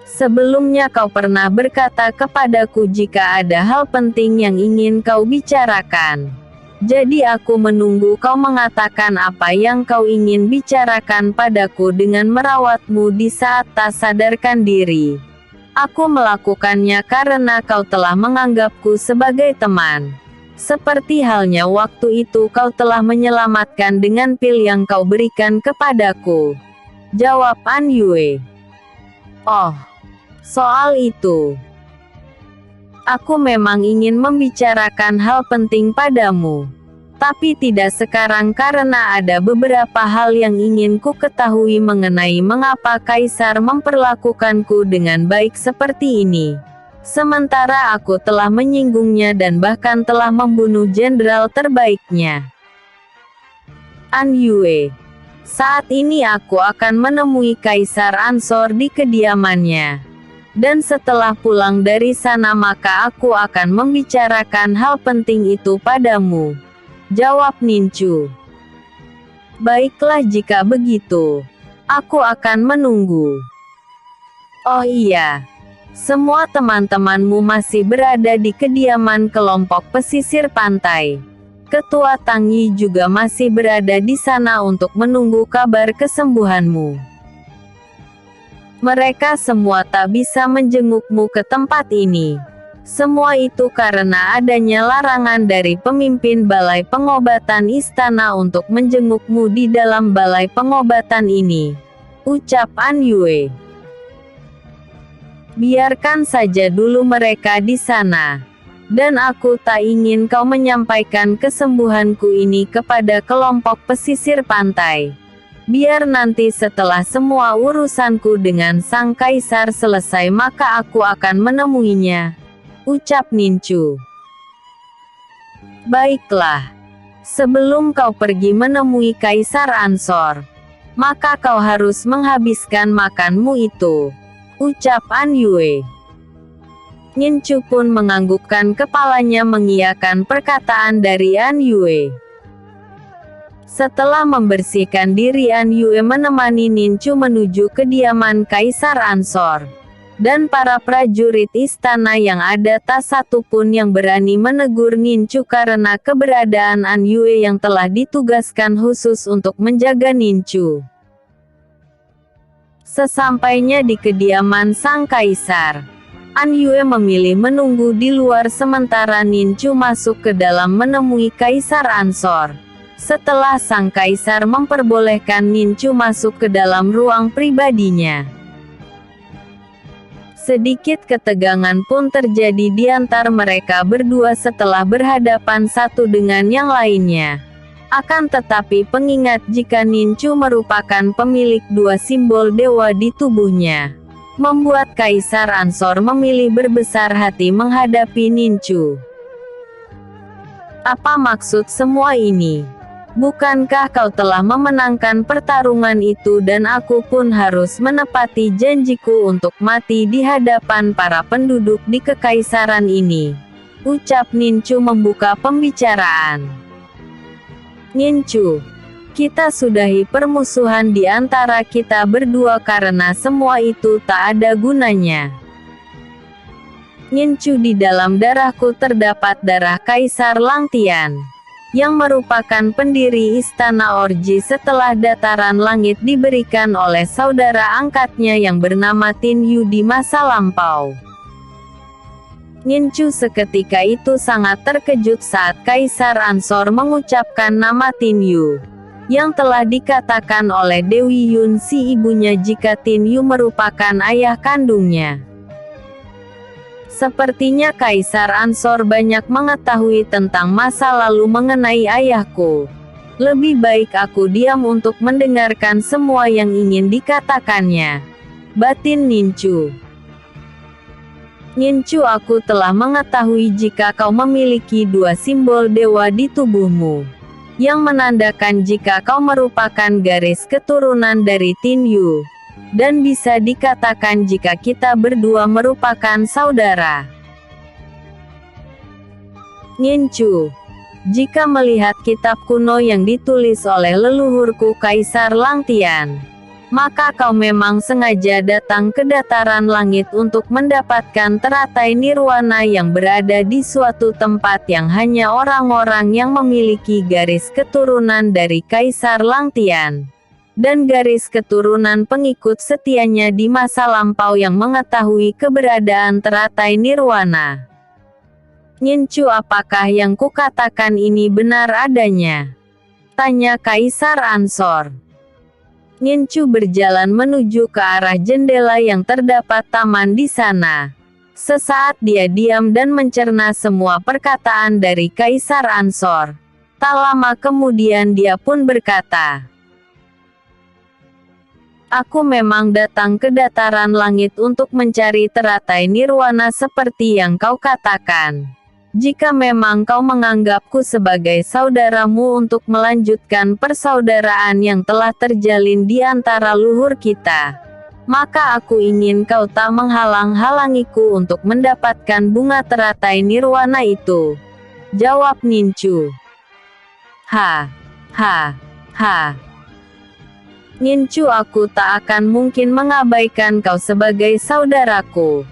"Sebelumnya kau pernah berkata kepadaku jika ada hal penting yang ingin kau bicarakan. Jadi aku menunggu kau mengatakan apa yang kau ingin bicarakan padaku dengan merawatmu di saat tak sadarkan diri. Aku melakukannya karena kau telah menganggapku sebagai teman. Seperti halnya waktu itu kau telah menyelamatkan dengan pil yang kau berikan kepadaku," jawab An Yue. "Oh, soal itu. Aku memang ingin membicarakan hal penting padamu. Tapi tidak sekarang karena ada beberapa hal yang ingin ku ketahui mengenai mengapa Kaisar memperlakukanku dengan baik seperti ini. Sementara aku telah menyinggungnya dan bahkan telah membunuh jenderal terbaiknya. An Yue. Saat ini aku akan menemui Kaisar Ansor di kediamannya. Dan setelah pulang dari sana maka aku akan membicarakan hal penting itu padamu. Jawab Nincu. Baiklah jika begitu. Aku akan menunggu. Oh iya. Semua teman-temanmu masih berada di kediaman kelompok pesisir pantai. Ketua Tang Yi juga masih berada di sana untuk menunggu kabar kesembuhanmu. Mereka semua tak bisa menjengukmu ke tempat ini. Semua itu karena adanya larangan dari pemimpin Balai Pengobatan Istana untuk menjengukmu di dalam Balai Pengobatan ini. Ucap An Yue. Biarkan saja dulu mereka di sana. Dan aku tak ingin kau menyampaikan kesembuhanku ini kepada kelompok pesisir pantai. Biar nanti setelah semua urusanku dengan sang kaisar selesai maka aku akan menemuinya. Ucap Nincu. Baiklah. Sebelum kau pergi menemui Kaisar Ansor, maka kau harus menghabiskan makanmu itu. Ucap An Yue. Nincu pun menganggukkan kepalanya mengiyakan perkataan dari An Yue. Setelah membersihkan diri, An Yue menemani Nincu menuju kediaman Kaisar Ansor. Dan para prajurit istana yang ada tak satu pun yang berani menegur Nincu karena keberadaan An Yue yang telah ditugaskan khusus untuk menjaga Nincu. Sesampainya di kediaman sang kaisar, An Yue memilih menunggu di luar sementara Nincu masuk ke dalam menemui Kaisar Ansor. Setelah sang kaisar memperbolehkan Nincu masuk ke dalam ruang pribadinya. Sedikit ketegangan pun terjadi di antara mereka berdua setelah berhadapan satu dengan yang lainnya. Akan tetapi pengingat jika Nincu merupakan pemilik dua simbol dewa di tubuhnya, membuat Kaisar Ansor memilih berbesar hati menghadapi Nincu. Apa maksud semua ini? Bukankah kau telah memenangkan pertarungan itu dan aku pun harus menepati janjiku untuk mati di hadapan para penduduk di kekaisaran ini? Ucap Nincu membuka pembicaraan. Nincu, kita sudahi permusuhan di antara kita berdua karena semua itu tak ada gunanya. Nincu, di dalam darahku terdapat darah Kaisar Langtian, yang merupakan pendiri Istana Orji setelah dataran langit diberikan oleh saudara angkatnya yang bernama Tin Yu di masa lampau. Nincu seketika itu sangat terkejut saat Kaisar Ansor mengucapkan nama Tin Yu, yang telah dikatakan oleh Dewi Yun si ibunya jika Tin Yu merupakan ayah kandungnya. Sepertinya Kaisar Ansor banyak mengetahui tentang masa lalu mengenai ayahku. Lebih baik aku diam untuk mendengarkan semua yang ingin dikatakannya. Batin Nincu. Nincu, aku telah mengetahui jika kau memiliki dua simbol dewa di tubuhmu, yang menandakan jika kau merupakan garis keturunan dari Tin Yu. Dan bisa dikatakan jika kita berdua merupakan saudara. Nincu, jika melihat kitab kuno yang ditulis oleh leluhurku Kaisar Langtian, maka kau memang sengaja datang ke dataran langit untuk mendapatkan teratai nirwana yang berada di suatu tempat yang hanya orang-orang yang memiliki garis keturunan dari Kaisar Langtian dan garis keturunan pengikut setianya di masa lampau yang mengetahui keberadaan teratai nirwana. Nincu, apakah yang kukatakan ini benar adanya? Tanya Kaisar Ansor. Nincu berjalan menuju ke arah jendela yang terdapat taman di sana. Sesaat dia diam dan mencerna semua perkataan dari Kaisar Ansor. Tak lama kemudian dia pun berkata, "Aku memang datang ke dataran langit untuk mencari teratai nirwana seperti yang kau katakan. Jika memang kau menganggapku sebagai saudaramu untuk melanjutkan persaudaraan yang telah terjalin di antara luhur kita, maka aku ingin kau tak menghalang-halangiku untuk mendapatkan bunga teratai nirwana itu," jawab Nincu. "Ha, ha, ha. Nincu, aku tak akan mungkin mengabaikan kau sebagai saudaraku.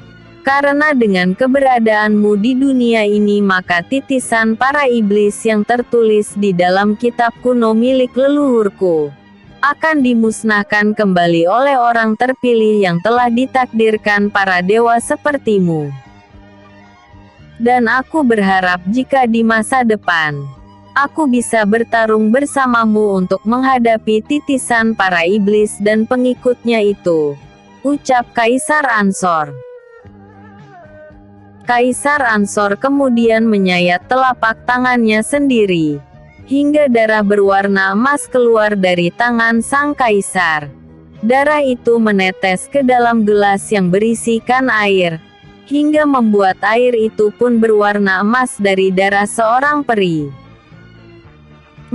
Karena dengan keberadaanmu di dunia ini maka titisan para iblis yang tertulis di dalam kitab kuno milik leluhurku akan dimusnahkan kembali oleh orang terpilih yang telah ditakdirkan para dewa sepertimu. Dan aku berharap jika di masa depan aku bisa bertarung bersamamu untuk menghadapi titisan para iblis dan pengikutnya itu," ucap Kaisar Ansor. Kaisar Ansor kemudian menyayat telapak tangannya sendiri, hingga darah berwarna emas keluar dari tangan sang kaisar. Darah itu menetes ke dalam gelas yang berisikan air, hingga membuat air itu pun berwarna emas dari darah seorang peri.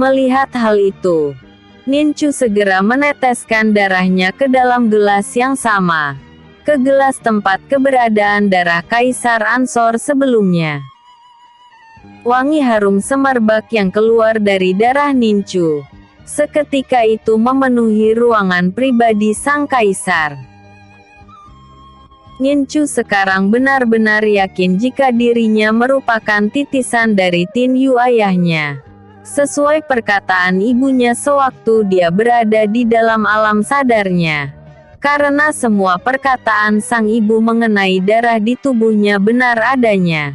Melihat hal itu, Nincu segera meneteskan darahnya ke dalam gelas yang sama, ke gelas tempat keberadaan darah Kaisar Ansor sebelumnya. Wangi harum semerbak yang keluar dari darah Nincu seketika itu memenuhi ruangan pribadi sang kaisar. Nincu sekarang benar-benar yakin jika dirinya merupakan titisan dari Tin Yu ayahnya, sesuai perkataan ibunya sewaktu dia berada di dalam alam sadarnya. Karena semua perkataan sang ibu mengenai darah di tubuhnya benar adanya.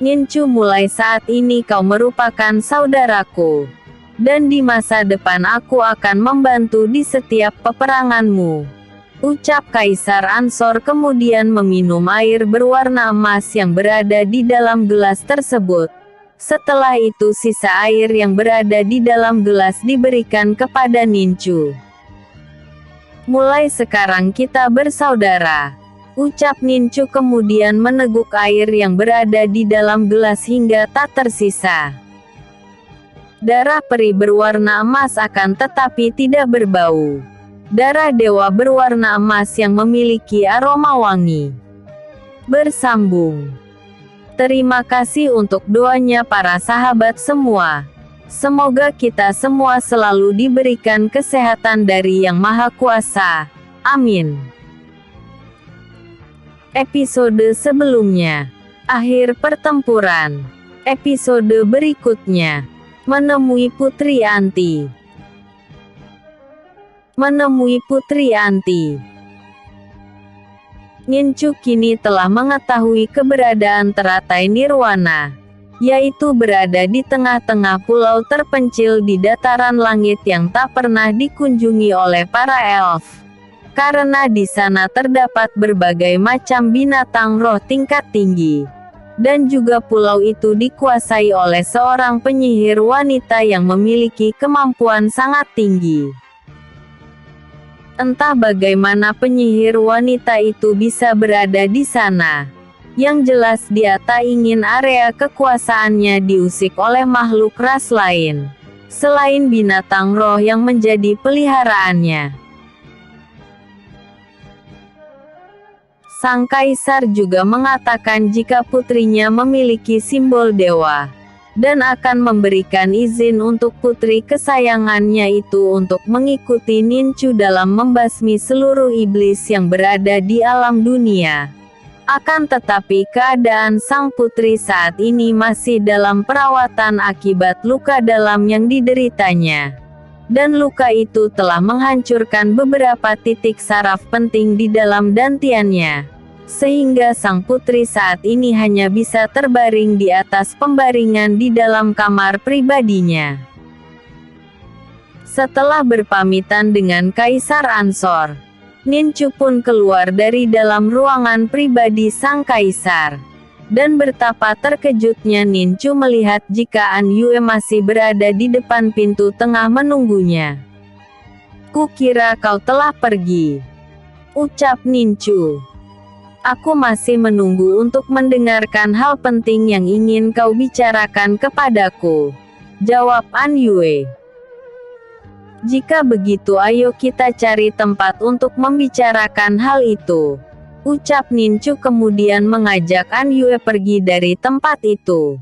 "Nincu, mulai saat ini kau merupakan saudaraku, dan di masa depan aku akan membantu di setiap peperanganmu," ucap Kaisar Ansor kemudian meminum air berwarna emas yang berada di dalam gelas tersebut. Setelah itu sisa air yang berada di dalam gelas diberikan kepada Nincu. "Mulai sekarang kita bersaudara," ucap Nincu kemudian meneguk air yang berada di dalam gelas hingga tak tersisa. Darah peri berwarna emas akan tetapi tidak berbau. Darah dewa berwarna emas yang memiliki aroma wangi. Bersambung. Terima kasih untuk doanya para sahabat semua. Semoga kita semua selalu diberikan kesehatan dari Yang Maha Kuasa. Amin. Episode sebelumnya. Akhir pertempuran. Episode berikutnya. Menemui Putri Anti. Menemui Putri Anti. Nincu kini telah mengetahui keberadaan teratai nirwana, yaitu berada di tengah-tengah pulau terpencil di dataran langit yang tak pernah dikunjungi oleh para elf. Karena di sana terdapat berbagai macam binatang roh tingkat tinggi. Dan juga pulau itu dikuasai oleh seorang penyihir wanita yang memiliki kemampuan sangat tinggi. Entah bagaimana penyihir wanita itu bisa berada di sana. Yang jelas dia tak ingin area kekuasaannya diusik oleh makhluk ras lain, selain binatang roh yang menjadi peliharaannya. Sang kaisar juga mengatakan jika putrinya memiliki simbol dewa, dan akan memberikan izin untuk putri kesayangannya itu untuk mengikuti Nincu dalam membasmi seluruh iblis yang berada di alam dunia. Akan tetapi keadaan sang putri saat ini masih dalam perawatan akibat luka dalam yang dideritanya. Dan luka itu telah menghancurkan beberapa titik saraf penting di dalam dantiannya. Sehingga sang putri saat ini hanya bisa terbaring di atas pembaringan di dalam kamar pribadinya. Setelah berpamitan dengan Kaisar Ansor, Nincu pun keluar dari dalam ruangan pribadi sang kaisar. Dan betapa terkejutnya Nincu melihat jika An Yue masih berada di depan pintu tengah menunggunya. "Kukira kau telah pergi," ucap Nincu. "Aku masih menunggu untuk mendengarkan hal penting yang ingin kau bicarakan kepadaku," jawab An Yue. "Jika begitu ayo kita cari tempat untuk membicarakan hal itu," ucap Nincu kemudian mengajak An Yue pergi dari tempat itu.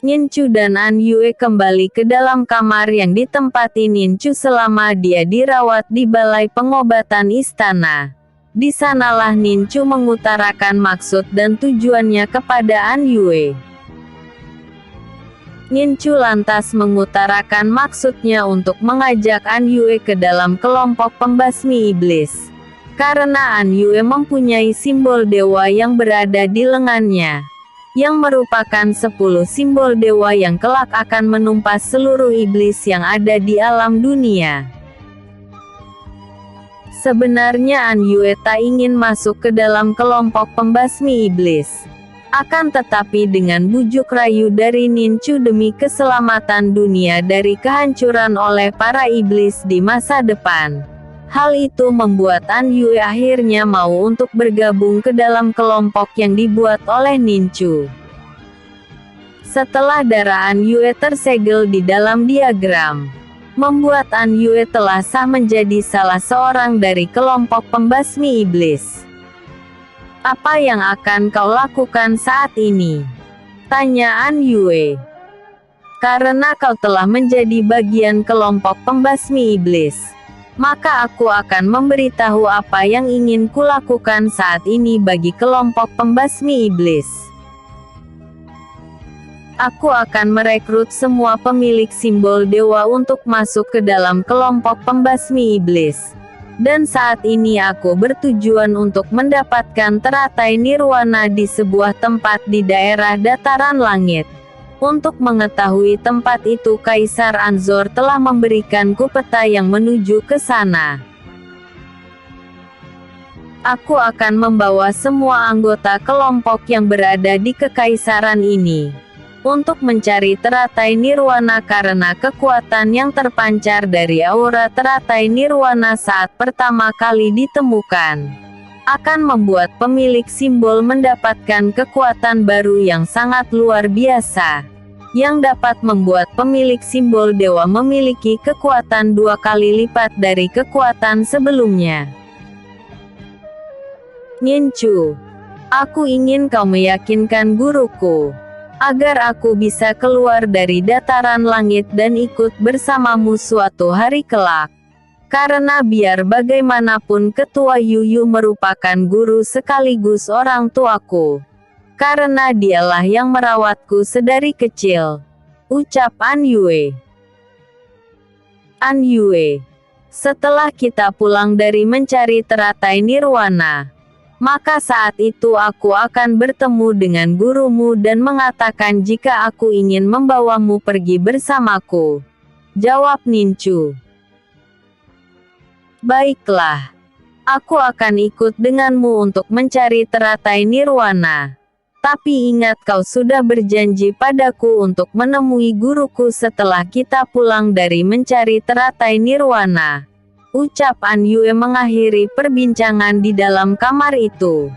Nincu dan An Yue kembali ke dalam kamar yang ditempati Nincu selama dia dirawat di balai pengobatan istana. Di sanalah Nincu mengutarakan maksud dan tujuannya kepada An Yue. Nincu lantas mengutarakan maksudnya untuk mengajak An Yue ke dalam kelompok pembasmi iblis. Karena An Yue mempunyai simbol dewa yang berada di lengannya, yang merupakan 10 simbol dewa yang kelak akan menumpas seluruh iblis yang ada di alam dunia. Sebenarnya An Yue tak ingin masuk ke dalam kelompok pembasmi iblis. Akan tetapi dengan bujuk rayu dari Nincu demi keselamatan dunia dari kehancuran oleh para iblis di masa depan, hal itu membuat An Yue akhirnya mau untuk bergabung ke dalam kelompok yang dibuat oleh Nincu. Setelah darah An Yue tersegel di dalam diagram, membuat An Yue telah sah menjadi salah seorang dari kelompok pembasmi iblis. "Apa yang akan kau lakukan saat ini?" tanya An Yue. "Karena kau telah menjadi bagian kelompok pembasmi iblis, maka aku akan memberitahu apa yang ingin kulakukan saat ini bagi kelompok pembasmi iblis. Aku akan merekrut semua pemilik simbol dewa untuk masuk ke dalam kelompok pembasmi iblis. Dan saat ini aku bertujuan untuk mendapatkan teratai nirwana di sebuah tempat di daerah dataran langit. Untuk mengetahui tempat itu Kaisar Anzor telah memberikanku peta yang menuju ke sana. Aku akan membawa semua anggota kelompok yang berada di kekaisaran ini untuk mencari teratai nirwana karena kekuatan yang terpancar dari aura teratai nirwana saat pertama kali ditemukan akan membuat pemilik simbol mendapatkan kekuatan baru yang sangat luar biasa, yang dapat membuat pemilik simbol dewa memiliki kekuatan 2 kali lipat dari kekuatan sebelumnya. Nincu, aku ingin kau meyakinkan guruku agar aku bisa keluar dari dataran langit dan ikut bersamamu suatu hari kelak. Karena biar bagaimanapun Ketua Yuyu merupakan guru sekaligus orang tuaku. Karena dialah yang merawatku sedari kecil, ucap An Yue. An Yue, setelah kita pulang dari mencari teratai nirwana, maka saat itu aku akan bertemu dengan gurumu dan mengatakan jika aku ingin membawamu pergi bersamaku, jawab Nincu. Baiklah, aku akan ikut denganmu untuk mencari teratai nirwana. Tapi ingat kau sudah berjanji padaku untuk menemui guruku setelah kita pulang dari mencari teratai nirwana, ucap An Yue mengakhiri perbincangan di dalam kamar itu.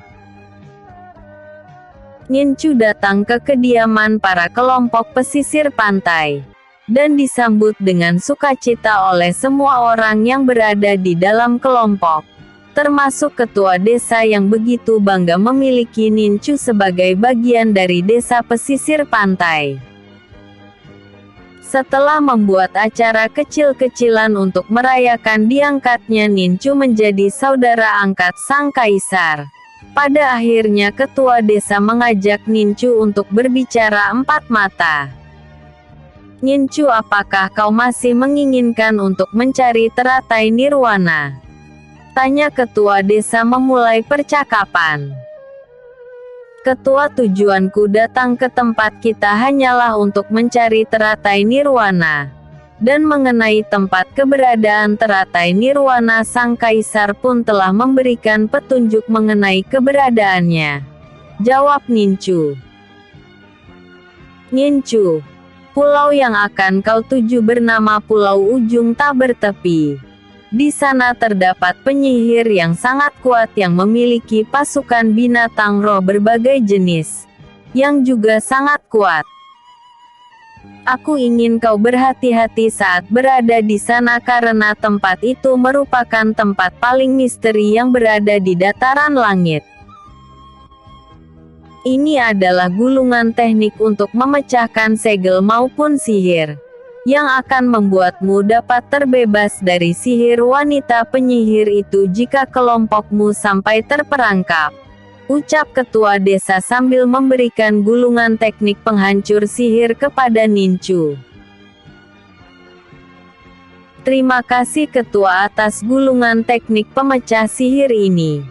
Nincu datang ke kediaman para kelompok pesisir pantai, dan disambut dengan sukacita oleh semua orang yang berada di dalam kelompok, termasuk ketua desa yang begitu bangga memiliki Nincu sebagai bagian dari desa pesisir pantai. Setelah membuat acara kecil-kecilan untuk merayakan diangkatnya Nincu menjadi saudara angkat sang kaisar, pada akhirnya ketua desa mengajak Nincu untuk berbicara empat mata. Nincu, apakah kau masih menginginkan untuk mencari teratai nirwana? Tanya ketua desa memulai percakapan. Ketua, tujuanku datang ke tempat kita hanyalah untuk mencari teratai nirwana. Dan mengenai tempat keberadaan teratai nirwana sang kaisar pun telah memberikan petunjuk mengenai keberadaannya. Jawab Nincu. Nincu, pulau yang akan kau tuju bernama Pulau Ujung Tak Bertepi. Di sana terdapat penyihir yang sangat kuat yang memiliki pasukan binatang roh berbagai jenis, yang juga sangat kuat. Aku ingin kau berhati-hati saat berada di sana karena tempat itu merupakan tempat paling misteri yang berada di dataran langit. Ini adalah gulungan teknik untuk memecahkan segel maupun sihir, yang akan membuatmu dapat terbebas dari sihir wanita penyihir itu jika kelompokmu sampai terperangkap. Ucap ketua desa sambil memberikan gulungan teknik penghancur sihir kepada Nincu. Terima kasih ketua atas gulungan teknik pemecah sihir ini.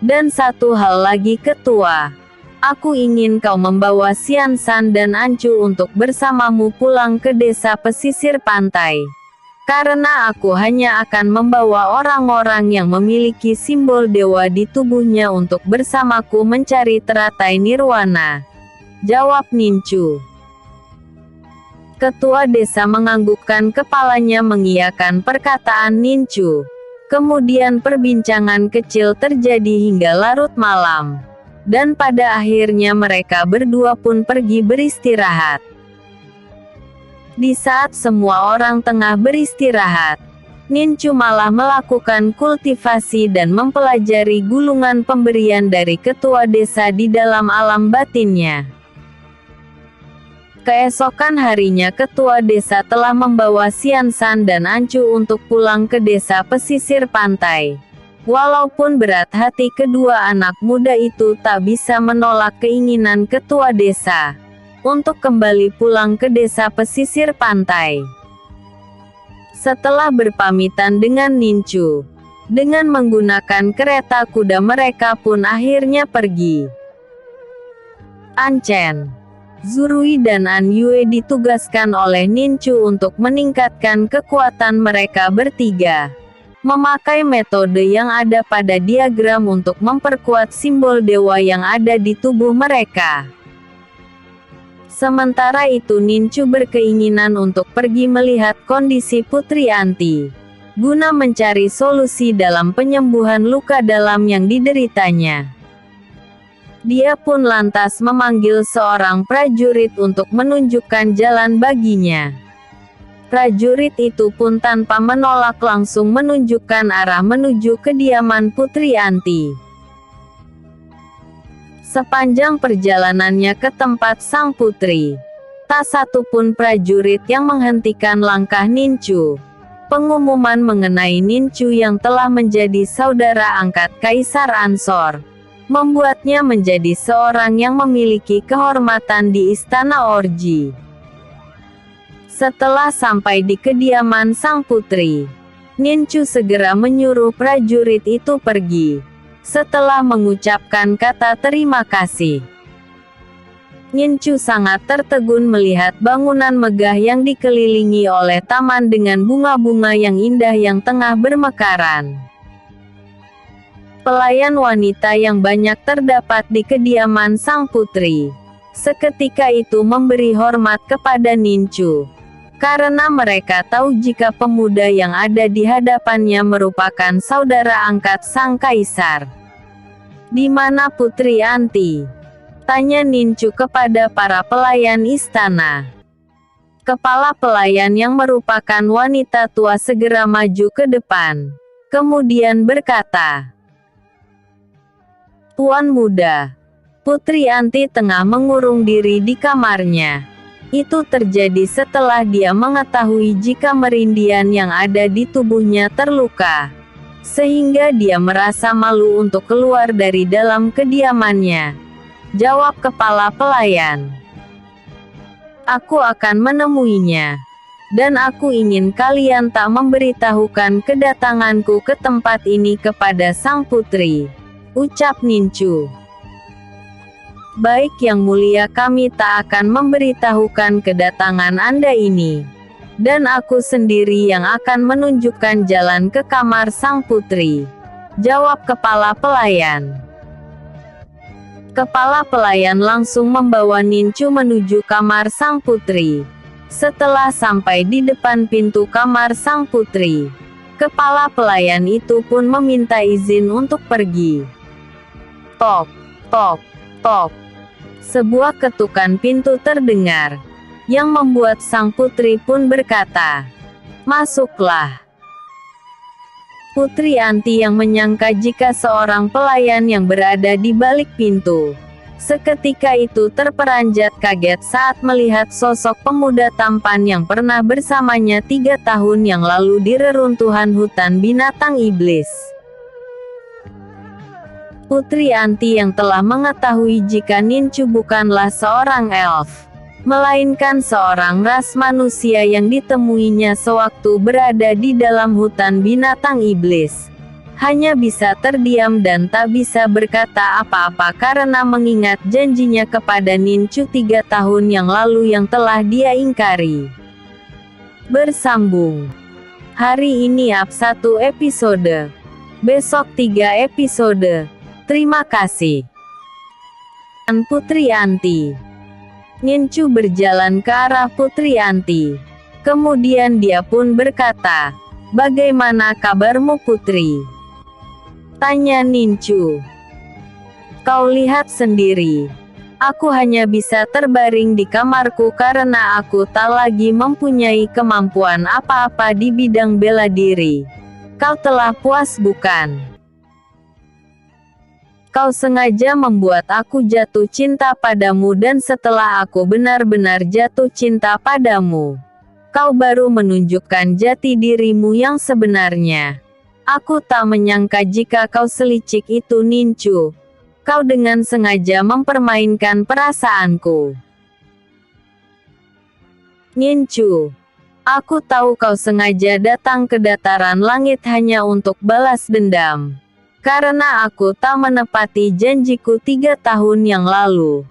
Dan satu hal lagi ketua. Aku ingin kau membawa Xian San dan Ancu untuk bersamamu pulang ke desa pesisir pantai. Karena aku hanya akan membawa orang-orang yang memiliki simbol dewa di tubuhnya untuk bersamaku mencari teratai nirwana. Jawab Nincu. Ketua desa menganggukkan kepalanya mengiyakan perkataan Nincu. Kemudian perbincangan kecil terjadi hingga larut malam. Dan pada akhirnya mereka berdua pun pergi beristirahat. Di saat semua orang tengah beristirahat, Nincu malah melakukan kultivasi dan mempelajari gulungan pemberian dari ketua desa di dalam alam batinnya. Keesokan harinya ketua desa telah membawa Xian San dan Ancu untuk pulang ke desa pesisir pantai. Walaupun berat hati kedua anak muda itu tak bisa menolak keinginan ketua desa untuk kembali pulang ke desa pesisir pantai. Setelah berpamitan dengan Nincu, dengan menggunakan kereta kuda mereka pun akhirnya pergi. Anchen, Zurui dan An Yue ditugaskan oleh Nincu untuk meningkatkan kekuatan mereka bertiga. Memakai metode yang ada pada diagram untuk memperkuat simbol dewa yang ada di tubuh mereka. Sementara itu Nincu berkeinginan untuk pergi melihat kondisi Putri Anti, guna mencari solusi dalam penyembuhan luka dalam yang dideritanya. Dia pun lantas memanggil seorang prajurit untuk menunjukkan jalan baginya. Prajurit itu pun tanpa menolak langsung menunjukkan arah menuju kediaman Putri Anti. Sepanjang perjalanannya ke tempat sang putri, tak satu pun prajurit yang menghentikan langkah Nincu. Pengumuman mengenai Nincu yang telah menjadi saudara angkat Kaisar Ansor, membuatnya menjadi seorang yang memiliki kehormatan di Istana Orji. Setelah sampai di kediaman sang putri, Nincu segera menyuruh prajurit itu pergi. Setelah mengucapkan kata terima kasih, Nincu sangat tertegun melihat bangunan megah yang dikelilingi oleh taman dengan bunga-bunga yang indah yang tengah bermekaran. Pelayan wanita yang banyak terdapat di kediaman sang putri. Seketika itu memberi hormat kepada Nincu. Karena mereka tahu jika pemuda yang ada di hadapannya merupakan saudara angkat sang kaisar. Di mana Putri Anti? Tanya Nincu kepada para pelayan istana. Kepala pelayan yang merupakan wanita tua segera maju ke depan. Kemudian berkata, "Tuan muda, Putri Anti tengah mengurung diri di kamarnya." Itu terjadi setelah dia mengetahui jika merindian yang ada di tubuhnya terluka, sehingga dia merasa malu untuk keluar dari dalam kediamannya. Jawab kepala pelayan. Aku akan menemuinya. Dan aku ingin kalian tak memberitahukan kedatanganku ke tempat ini kepada sang putri. Ucap Nincu. Baik yang mulia, kami tak akan memberitahukan kedatangan Anda ini. Dan aku sendiri yang akan menunjukkan jalan ke kamar sang putri. Jawab kepala pelayan. Kepala pelayan langsung membawa Nincu menuju kamar sang putri. Setelah sampai di depan pintu kamar sang putri, kepala pelayan itu pun meminta izin untuk pergi. Tok, tok, tok. Sebuah ketukan pintu terdengar, yang membuat sang putri pun berkata, "Masuklah." Putri Anti yang menyangka jika seorang pelayan yang berada di balik pintu. Seketika itu terperanjat kaget saat melihat sosok pemuda tampan yang pernah bersamanya 3 tahun yang lalu di reruntuhan hutan binatang iblis. Putri Anti yang telah mengetahui jika Nincu bukanlah seorang elf, melainkan seorang ras manusia yang ditemuinya sewaktu berada di dalam hutan binatang iblis, hanya bisa terdiam dan tak bisa berkata apa-apa karena mengingat janjinya kepada Nincu 3 tahun yang lalu yang telah dia ingkari. Bersambung. Hari ini up 1 episode, besok 3 episode. Terima kasih. Putri Anti. Nincu berjalan ke arah Putri Anti. Kemudian dia pun berkata, "Bagaimana kabarmu putri?" Tanya Nincu. "Kau lihat sendiri. Aku hanya bisa terbaring di kamarku karena aku tak lagi mempunyai kemampuan apa-apa di bidang bela diri. Kau telah puas bukan? Kau sengaja membuat aku jatuh cinta padamu dan setelah aku benar-benar jatuh cinta padamu, kau baru menunjukkan jati dirimu yang sebenarnya. Aku tak menyangka jika kau selicik itu Nincu. Kau dengan sengaja mempermainkan perasaanku. Nincu, aku tahu kau sengaja datang ke dataran langit hanya untuk balas dendam. Karena aku tak menepati janjiku 3 tahun yang lalu,"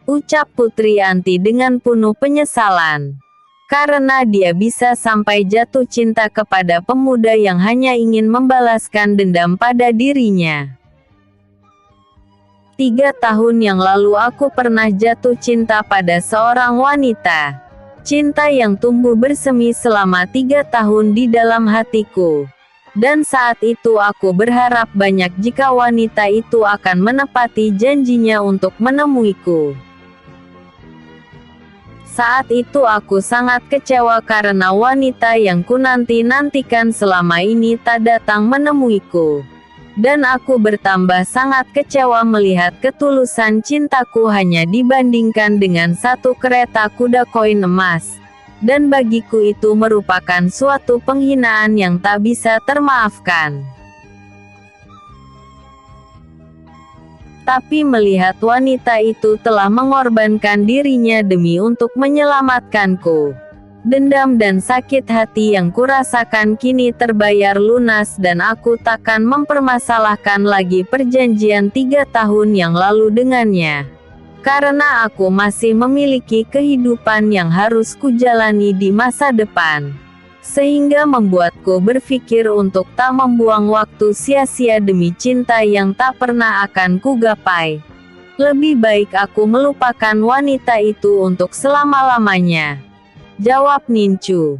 ucap Putri Anti dengan penuh penyesalan. Karena dia bisa sampai jatuh cinta kepada pemuda yang hanya ingin membalaskan dendam pada dirinya. 3 tahun yang lalu aku pernah jatuh cinta pada seorang wanita. Cinta yang tumbuh bersemi selama 3 tahun di dalam hatiku. Dan saat itu aku berharap banyak jika wanita itu akan menepati janjinya untuk menemuiku. Saat itu aku sangat kecewa karena wanita yang kunanti-nantikan selama ini tak datang menemuiku. Dan aku bertambah sangat kecewa melihat ketulusan cintaku hanya dibandingkan dengan 1 kereta kuda koin emas. Dan bagiku itu merupakan suatu penghinaan yang tak bisa termaafkan. Tapi melihat wanita itu telah mengorbankan dirinya demi untuk menyelamatkanku, dendam dan sakit hati yang kurasakan kini terbayar lunas dan aku takkan mempermasalahkan lagi perjanjian 3 tahun yang lalu dengannya. Karena aku masih memiliki kehidupan yang harus kujalani di masa depan. Sehingga membuatku berpikir untuk tak membuang waktu sia-sia demi cinta yang tak pernah akan kugapai. Lebih baik aku melupakan wanita itu untuk selama-lamanya, jawab Nincu.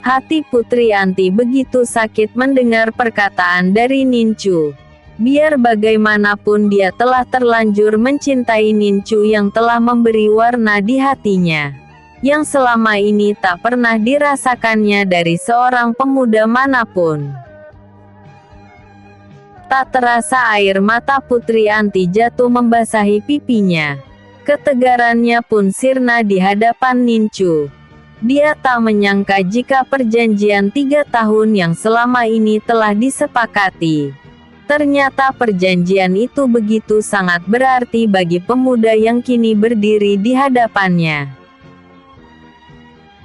Hati Putri Anti begitu sakit mendengar perkataan dari Nincu. Biar bagaimanapun dia telah terlanjur mencintai Nincu yang telah memberi warna di hatinya, yang selama ini tak pernah dirasakannya dari seorang pemuda manapun. Tak terasa air mata Putri Anti jatuh membasahi pipinya. Ketegarannya pun sirna di hadapan Nincu. Dia tak menyangka jika perjanjian 3 tahun yang selama ini telah disepakati. Ternyata perjanjian itu begitu sangat berarti bagi pemuda yang kini berdiri di hadapannya.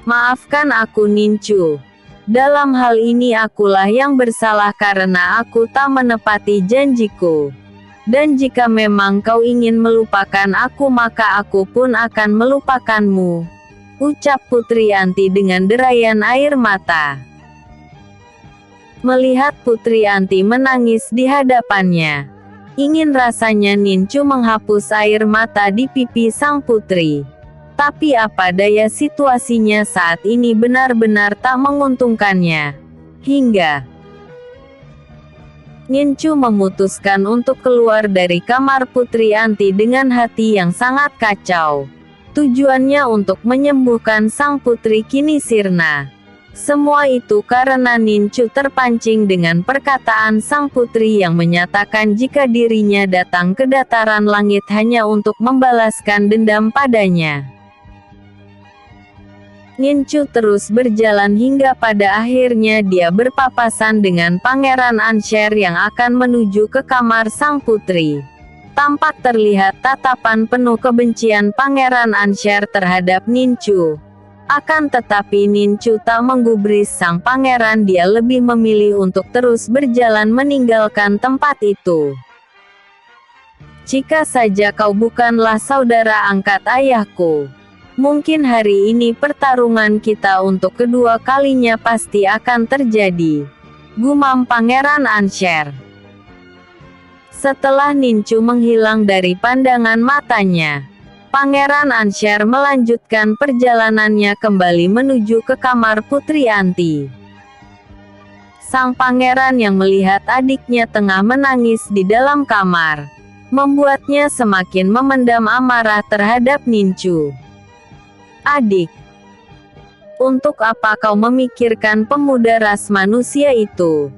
Maafkan aku Nincu. Dalam hal ini akulah yang bersalah karena aku tak menepati janjiku. Dan jika memang kau ingin melupakan aku maka aku pun akan melupakanmu, ucap Putri Anti dengan derayan air mata. Melihat Putri Anti menangis di hadapannya, Ingin rasanya Nincu menghapus air mata di pipi sang putri. Tapi apa daya, situasinya saat ini benar-benar tak menguntungkannya. Hingga Nincu memutuskan untuk keluar dari kamar Putri Anti dengan hati yang sangat kacau. Tujuannya untuk menyembuhkan sang putri kini sirna. Semua itu karena Nincu terpancing dengan perkataan sang putri yang menyatakan jika dirinya datang ke dataran langit hanya untuk membalaskan dendam padanya. Nincu terus berjalan hingga pada akhirnya dia berpapasan dengan Pangeran Ansher yang akan menuju ke kamar sang putri. Tampak terlihat tatapan penuh kebencian Pangeran Ansher terhadap Nincu. Akan tetapi Nincu tak menggubris sang pangeran, dia lebih memilih untuk terus berjalan meninggalkan tempat itu. Jika saja kau bukanlah saudara angkat ayahku, mungkin hari ini pertarungan kita untuk kedua kalinya pasti akan terjadi, gumam Pangeran Ansher. Setelah Nincu menghilang dari pandangan matanya, Pangeran Ansher melanjutkan perjalanannya kembali menuju ke kamar Putri Anti. Sang pangeran yang melihat adiknya tengah menangis di dalam kamar, membuatnya semakin memendam amarah terhadap Nincu. "Adik, untuk apa kau memikirkan pemuda ras manusia itu?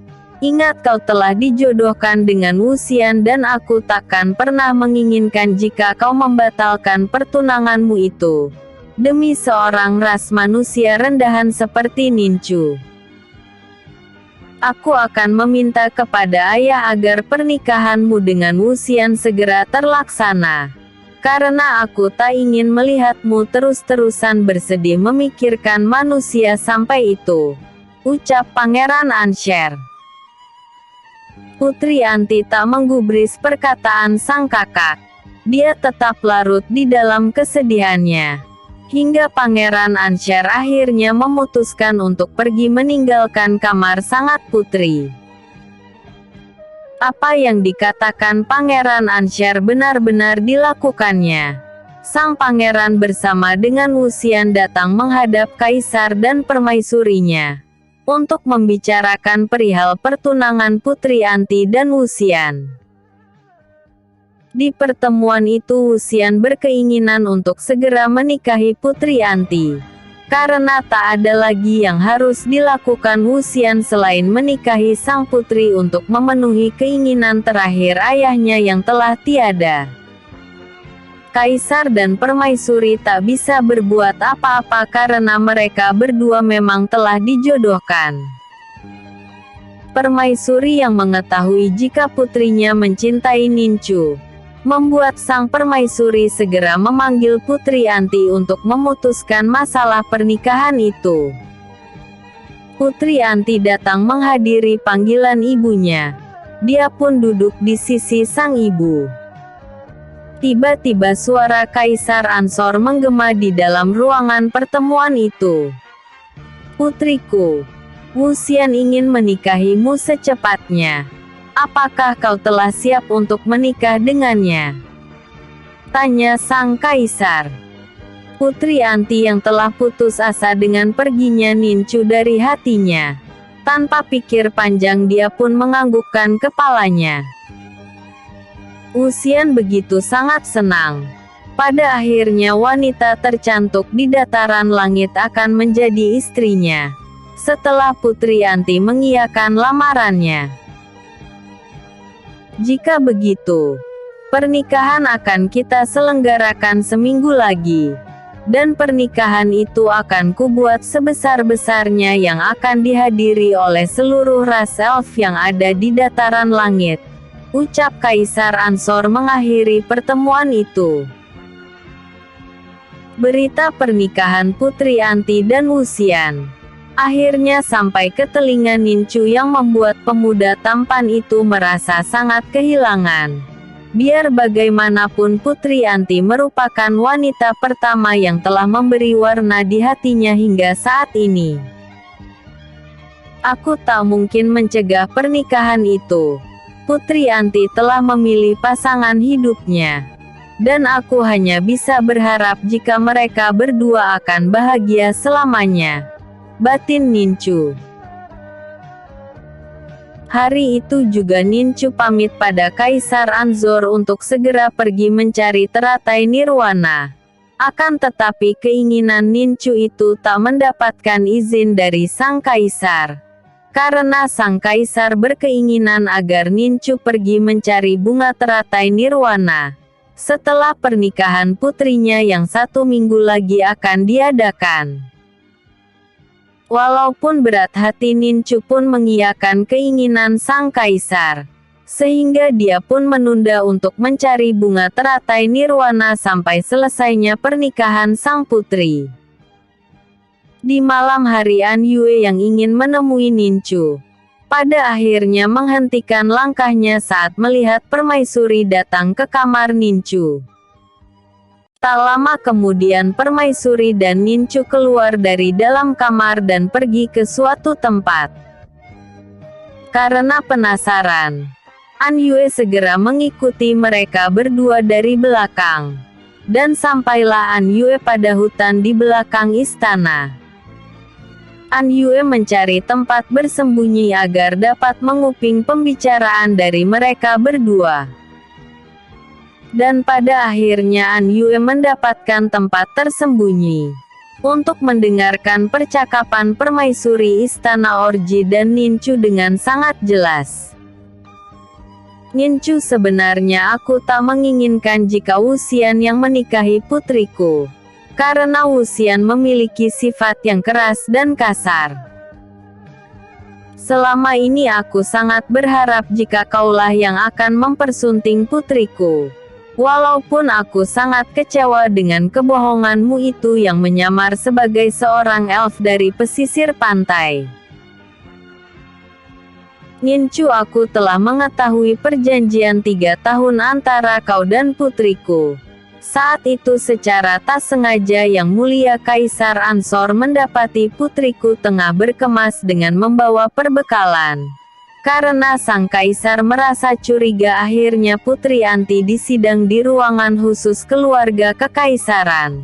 Ingat kau telah dijodohkan dengan Wuxian dan aku takkan pernah menginginkan jika kau membatalkan pertunanganmu itu. Demi seorang ras manusia rendahan seperti Nincu. Aku akan meminta kepada ayah agar pernikahanmu dengan Wuxian segera terlaksana. Karena aku tak ingin melihatmu terus-terusan bersedih memikirkan manusia sampai itu," ucap Pangeran Ansher. Putri Anti tak menggubris perkataan sang kakak. Dia tetap larut di dalam kesedihannya. Hingga Pangeran Ansher akhirnya memutuskan untuk pergi meninggalkan kamar sangat putri. Apa yang dikatakan Pangeran Ansher benar-benar dilakukannya. Sang pangeran bersama dengan Wuxian datang menghadap Kaisar dan permaisurinya untuk membicarakan perihal pertunangan Putri Anti dan Wuxian. Di pertemuan itu Wuxian berkeinginan untuk segera menikahi Putri Anti. Karena tak ada lagi yang harus dilakukan Wuxian selain menikahi sang putri untuk memenuhi keinginan terakhir ayahnya yang telah tiada. Kaisar dan permaisuri tak bisa berbuat apa-apa karena mereka berdua memang telah dijodohkan. Permaisuri yang mengetahui jika putrinya mencintai Nincu, membuat sang permaisuri segera memanggil Putri Anti untuk memutuskan masalah pernikahan itu. Putri Anti datang menghadiri panggilan ibunya. Dia pun duduk di sisi sang ibu. Tiba-tiba suara Kaisar Ansor menggema di dalam ruangan pertemuan itu. "Putriku, Wuxian ingin menikahimu secepatnya. Apakah kau telah siap untuk menikah dengannya?" tanya sang Kaisar. Putri Anti yang telah putus asa dengan perginya Nincu dari hatinya. Tanpa pikir panjang dia pun menganggukkan kepalanya. Wuxian begitu sangat senang. Pada akhirnya wanita tercantik di dataran langit akan menjadi istrinya. Setelah Putri Anti mengiyakan lamarannya. "Jika begitu, pernikahan akan kita selenggarakan seminggu lagi. Dan pernikahan itu akan kubuat sebesar-besarnya yang akan dihadiri oleh seluruh ras elf yang ada di dataran langit," ucap Kaisar Ansor mengakhiri pertemuan itu. Berita pernikahan Putri Anti dan Wuxian akhirnya sampai ke telinga Nincu yang membuat pemuda tampan itu merasa sangat kehilangan. Biar bagaimanapun Putri Anti merupakan wanita pertama yang telah memberi warna di hatinya hingga saat ini. "Aku tak mungkin mencegah pernikahan itu. Putri Anti telah memilih pasangan hidupnya. Dan aku hanya bisa berharap jika mereka berdua akan bahagia selamanya. Batin Nincu. Hari itu juga Nincu pamit pada Kaisar Anzor untuk segera pergi mencari teratai nirwana. Akan tetapi keinginan Nincu itu tak mendapatkan izin dari sang kaisar. Karena sang kaisar berkeinginan agar Nincu pergi mencari bunga teratai nirwana. Setelah pernikahan putrinya yang 1 minggu lagi akan diadakan. Walaupun berat hati Nincu pun mengiyakan keinginan sang kaisar. Sehingga dia pun menunda untuk mencari bunga teratai nirwana sampai selesainya pernikahan sang putri. Di malam hari An Yue yang ingin menemui Nincu, pada akhirnya menghentikan langkahnya saat melihat Permaisuri datang ke kamar Nincu. Tak lama kemudian Permaisuri dan Nincu keluar dari dalam kamar dan pergi ke suatu tempat. Karena penasaran, An Yue segera mengikuti mereka berdua dari belakang. Dan sampailah An Yue pada hutan di belakang istana. An Yue mencari tempat bersembunyi agar dapat menguping pembicaraan dari mereka berdua. Dan pada akhirnya An Yue mendapatkan tempat tersembunyi untuk mendengarkan percakapan Permaisuri Istana Orji dan Nincu dengan sangat jelas. Nincu, sebenarnya aku tak menginginkan jika Wuxian yang menikahi putriku. Karena Wuxian memiliki sifat yang keras dan kasar. Selama ini aku sangat berharap jika kaulah yang akan mempersunting putriku. Walaupun aku sangat kecewa dengan kebohonganmu itu yang menyamar sebagai seorang elf dari pesisir pantai. Nincu, aku telah mengetahui perjanjian 3 tahun antara kau dan putriku. Saat itu secara tak sengaja Yang Mulia Kaisar Ansor mendapati putriku tengah berkemas dengan membawa perbekalan. Karena sang kaisar merasa curiga, akhirnya Putri Anti disidang di ruangan khusus keluarga kekaisaran.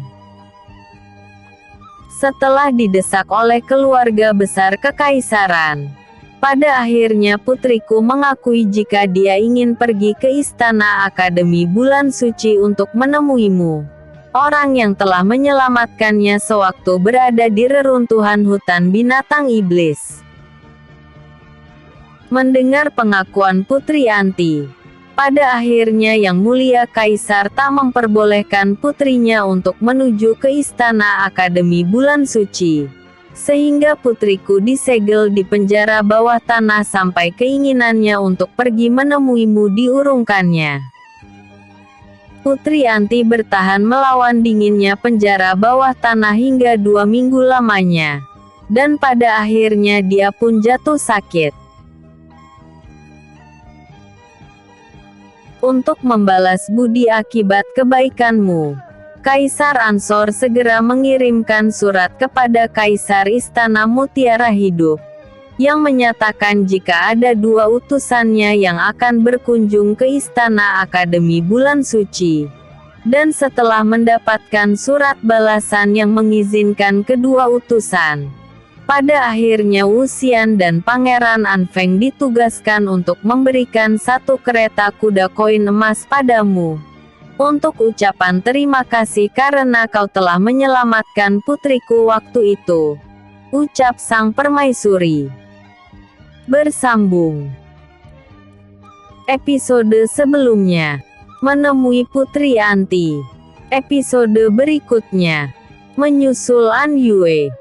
Setelah didesak oleh keluarga besar kekaisaran, pada akhirnya putriku mengakui jika dia ingin pergi ke Istana Akademi Bulan Suci untuk menemuimu. Orang yang telah menyelamatkannya sewaktu berada di reruntuhan hutan binatang iblis. Mendengar pengakuan Putri Anti, pada akhirnya Yang Mulia Kaisar tak memperbolehkan putrinya untuk menuju ke Istana Akademi Bulan Suci. Sehingga putriku disegel di penjara bawah tanah sampai keinginannya untuk pergi menemuimu diurungkannya. Putri Anti bertahan melawan dinginnya penjara bawah tanah hingga 2 minggu lamanya. Dan pada akhirnya dia pun jatuh sakit. Untuk membalas budi akibat kebaikanmu, Kaisar Ansor segera mengirimkan surat kepada Kaisar Istana Mutiara Hidup, yang menyatakan jika ada 2 utusannya yang akan berkunjung ke Istana Akademi Bulan Suci. Dan setelah mendapatkan surat balasan yang mengizinkan kedua utusan, pada akhirnya Wuxian dan Pangeran Anfeng ditugaskan untuk memberikan 1 kereta kuda koin emas padamu. Untuk ucapan terima kasih karena kau telah menyelamatkan putriku waktu itu. Ucap sang permaisuri. Bersambung. Episode sebelumnya. Menemui Putri Anti. Episode berikutnya. Menyusul An Yue.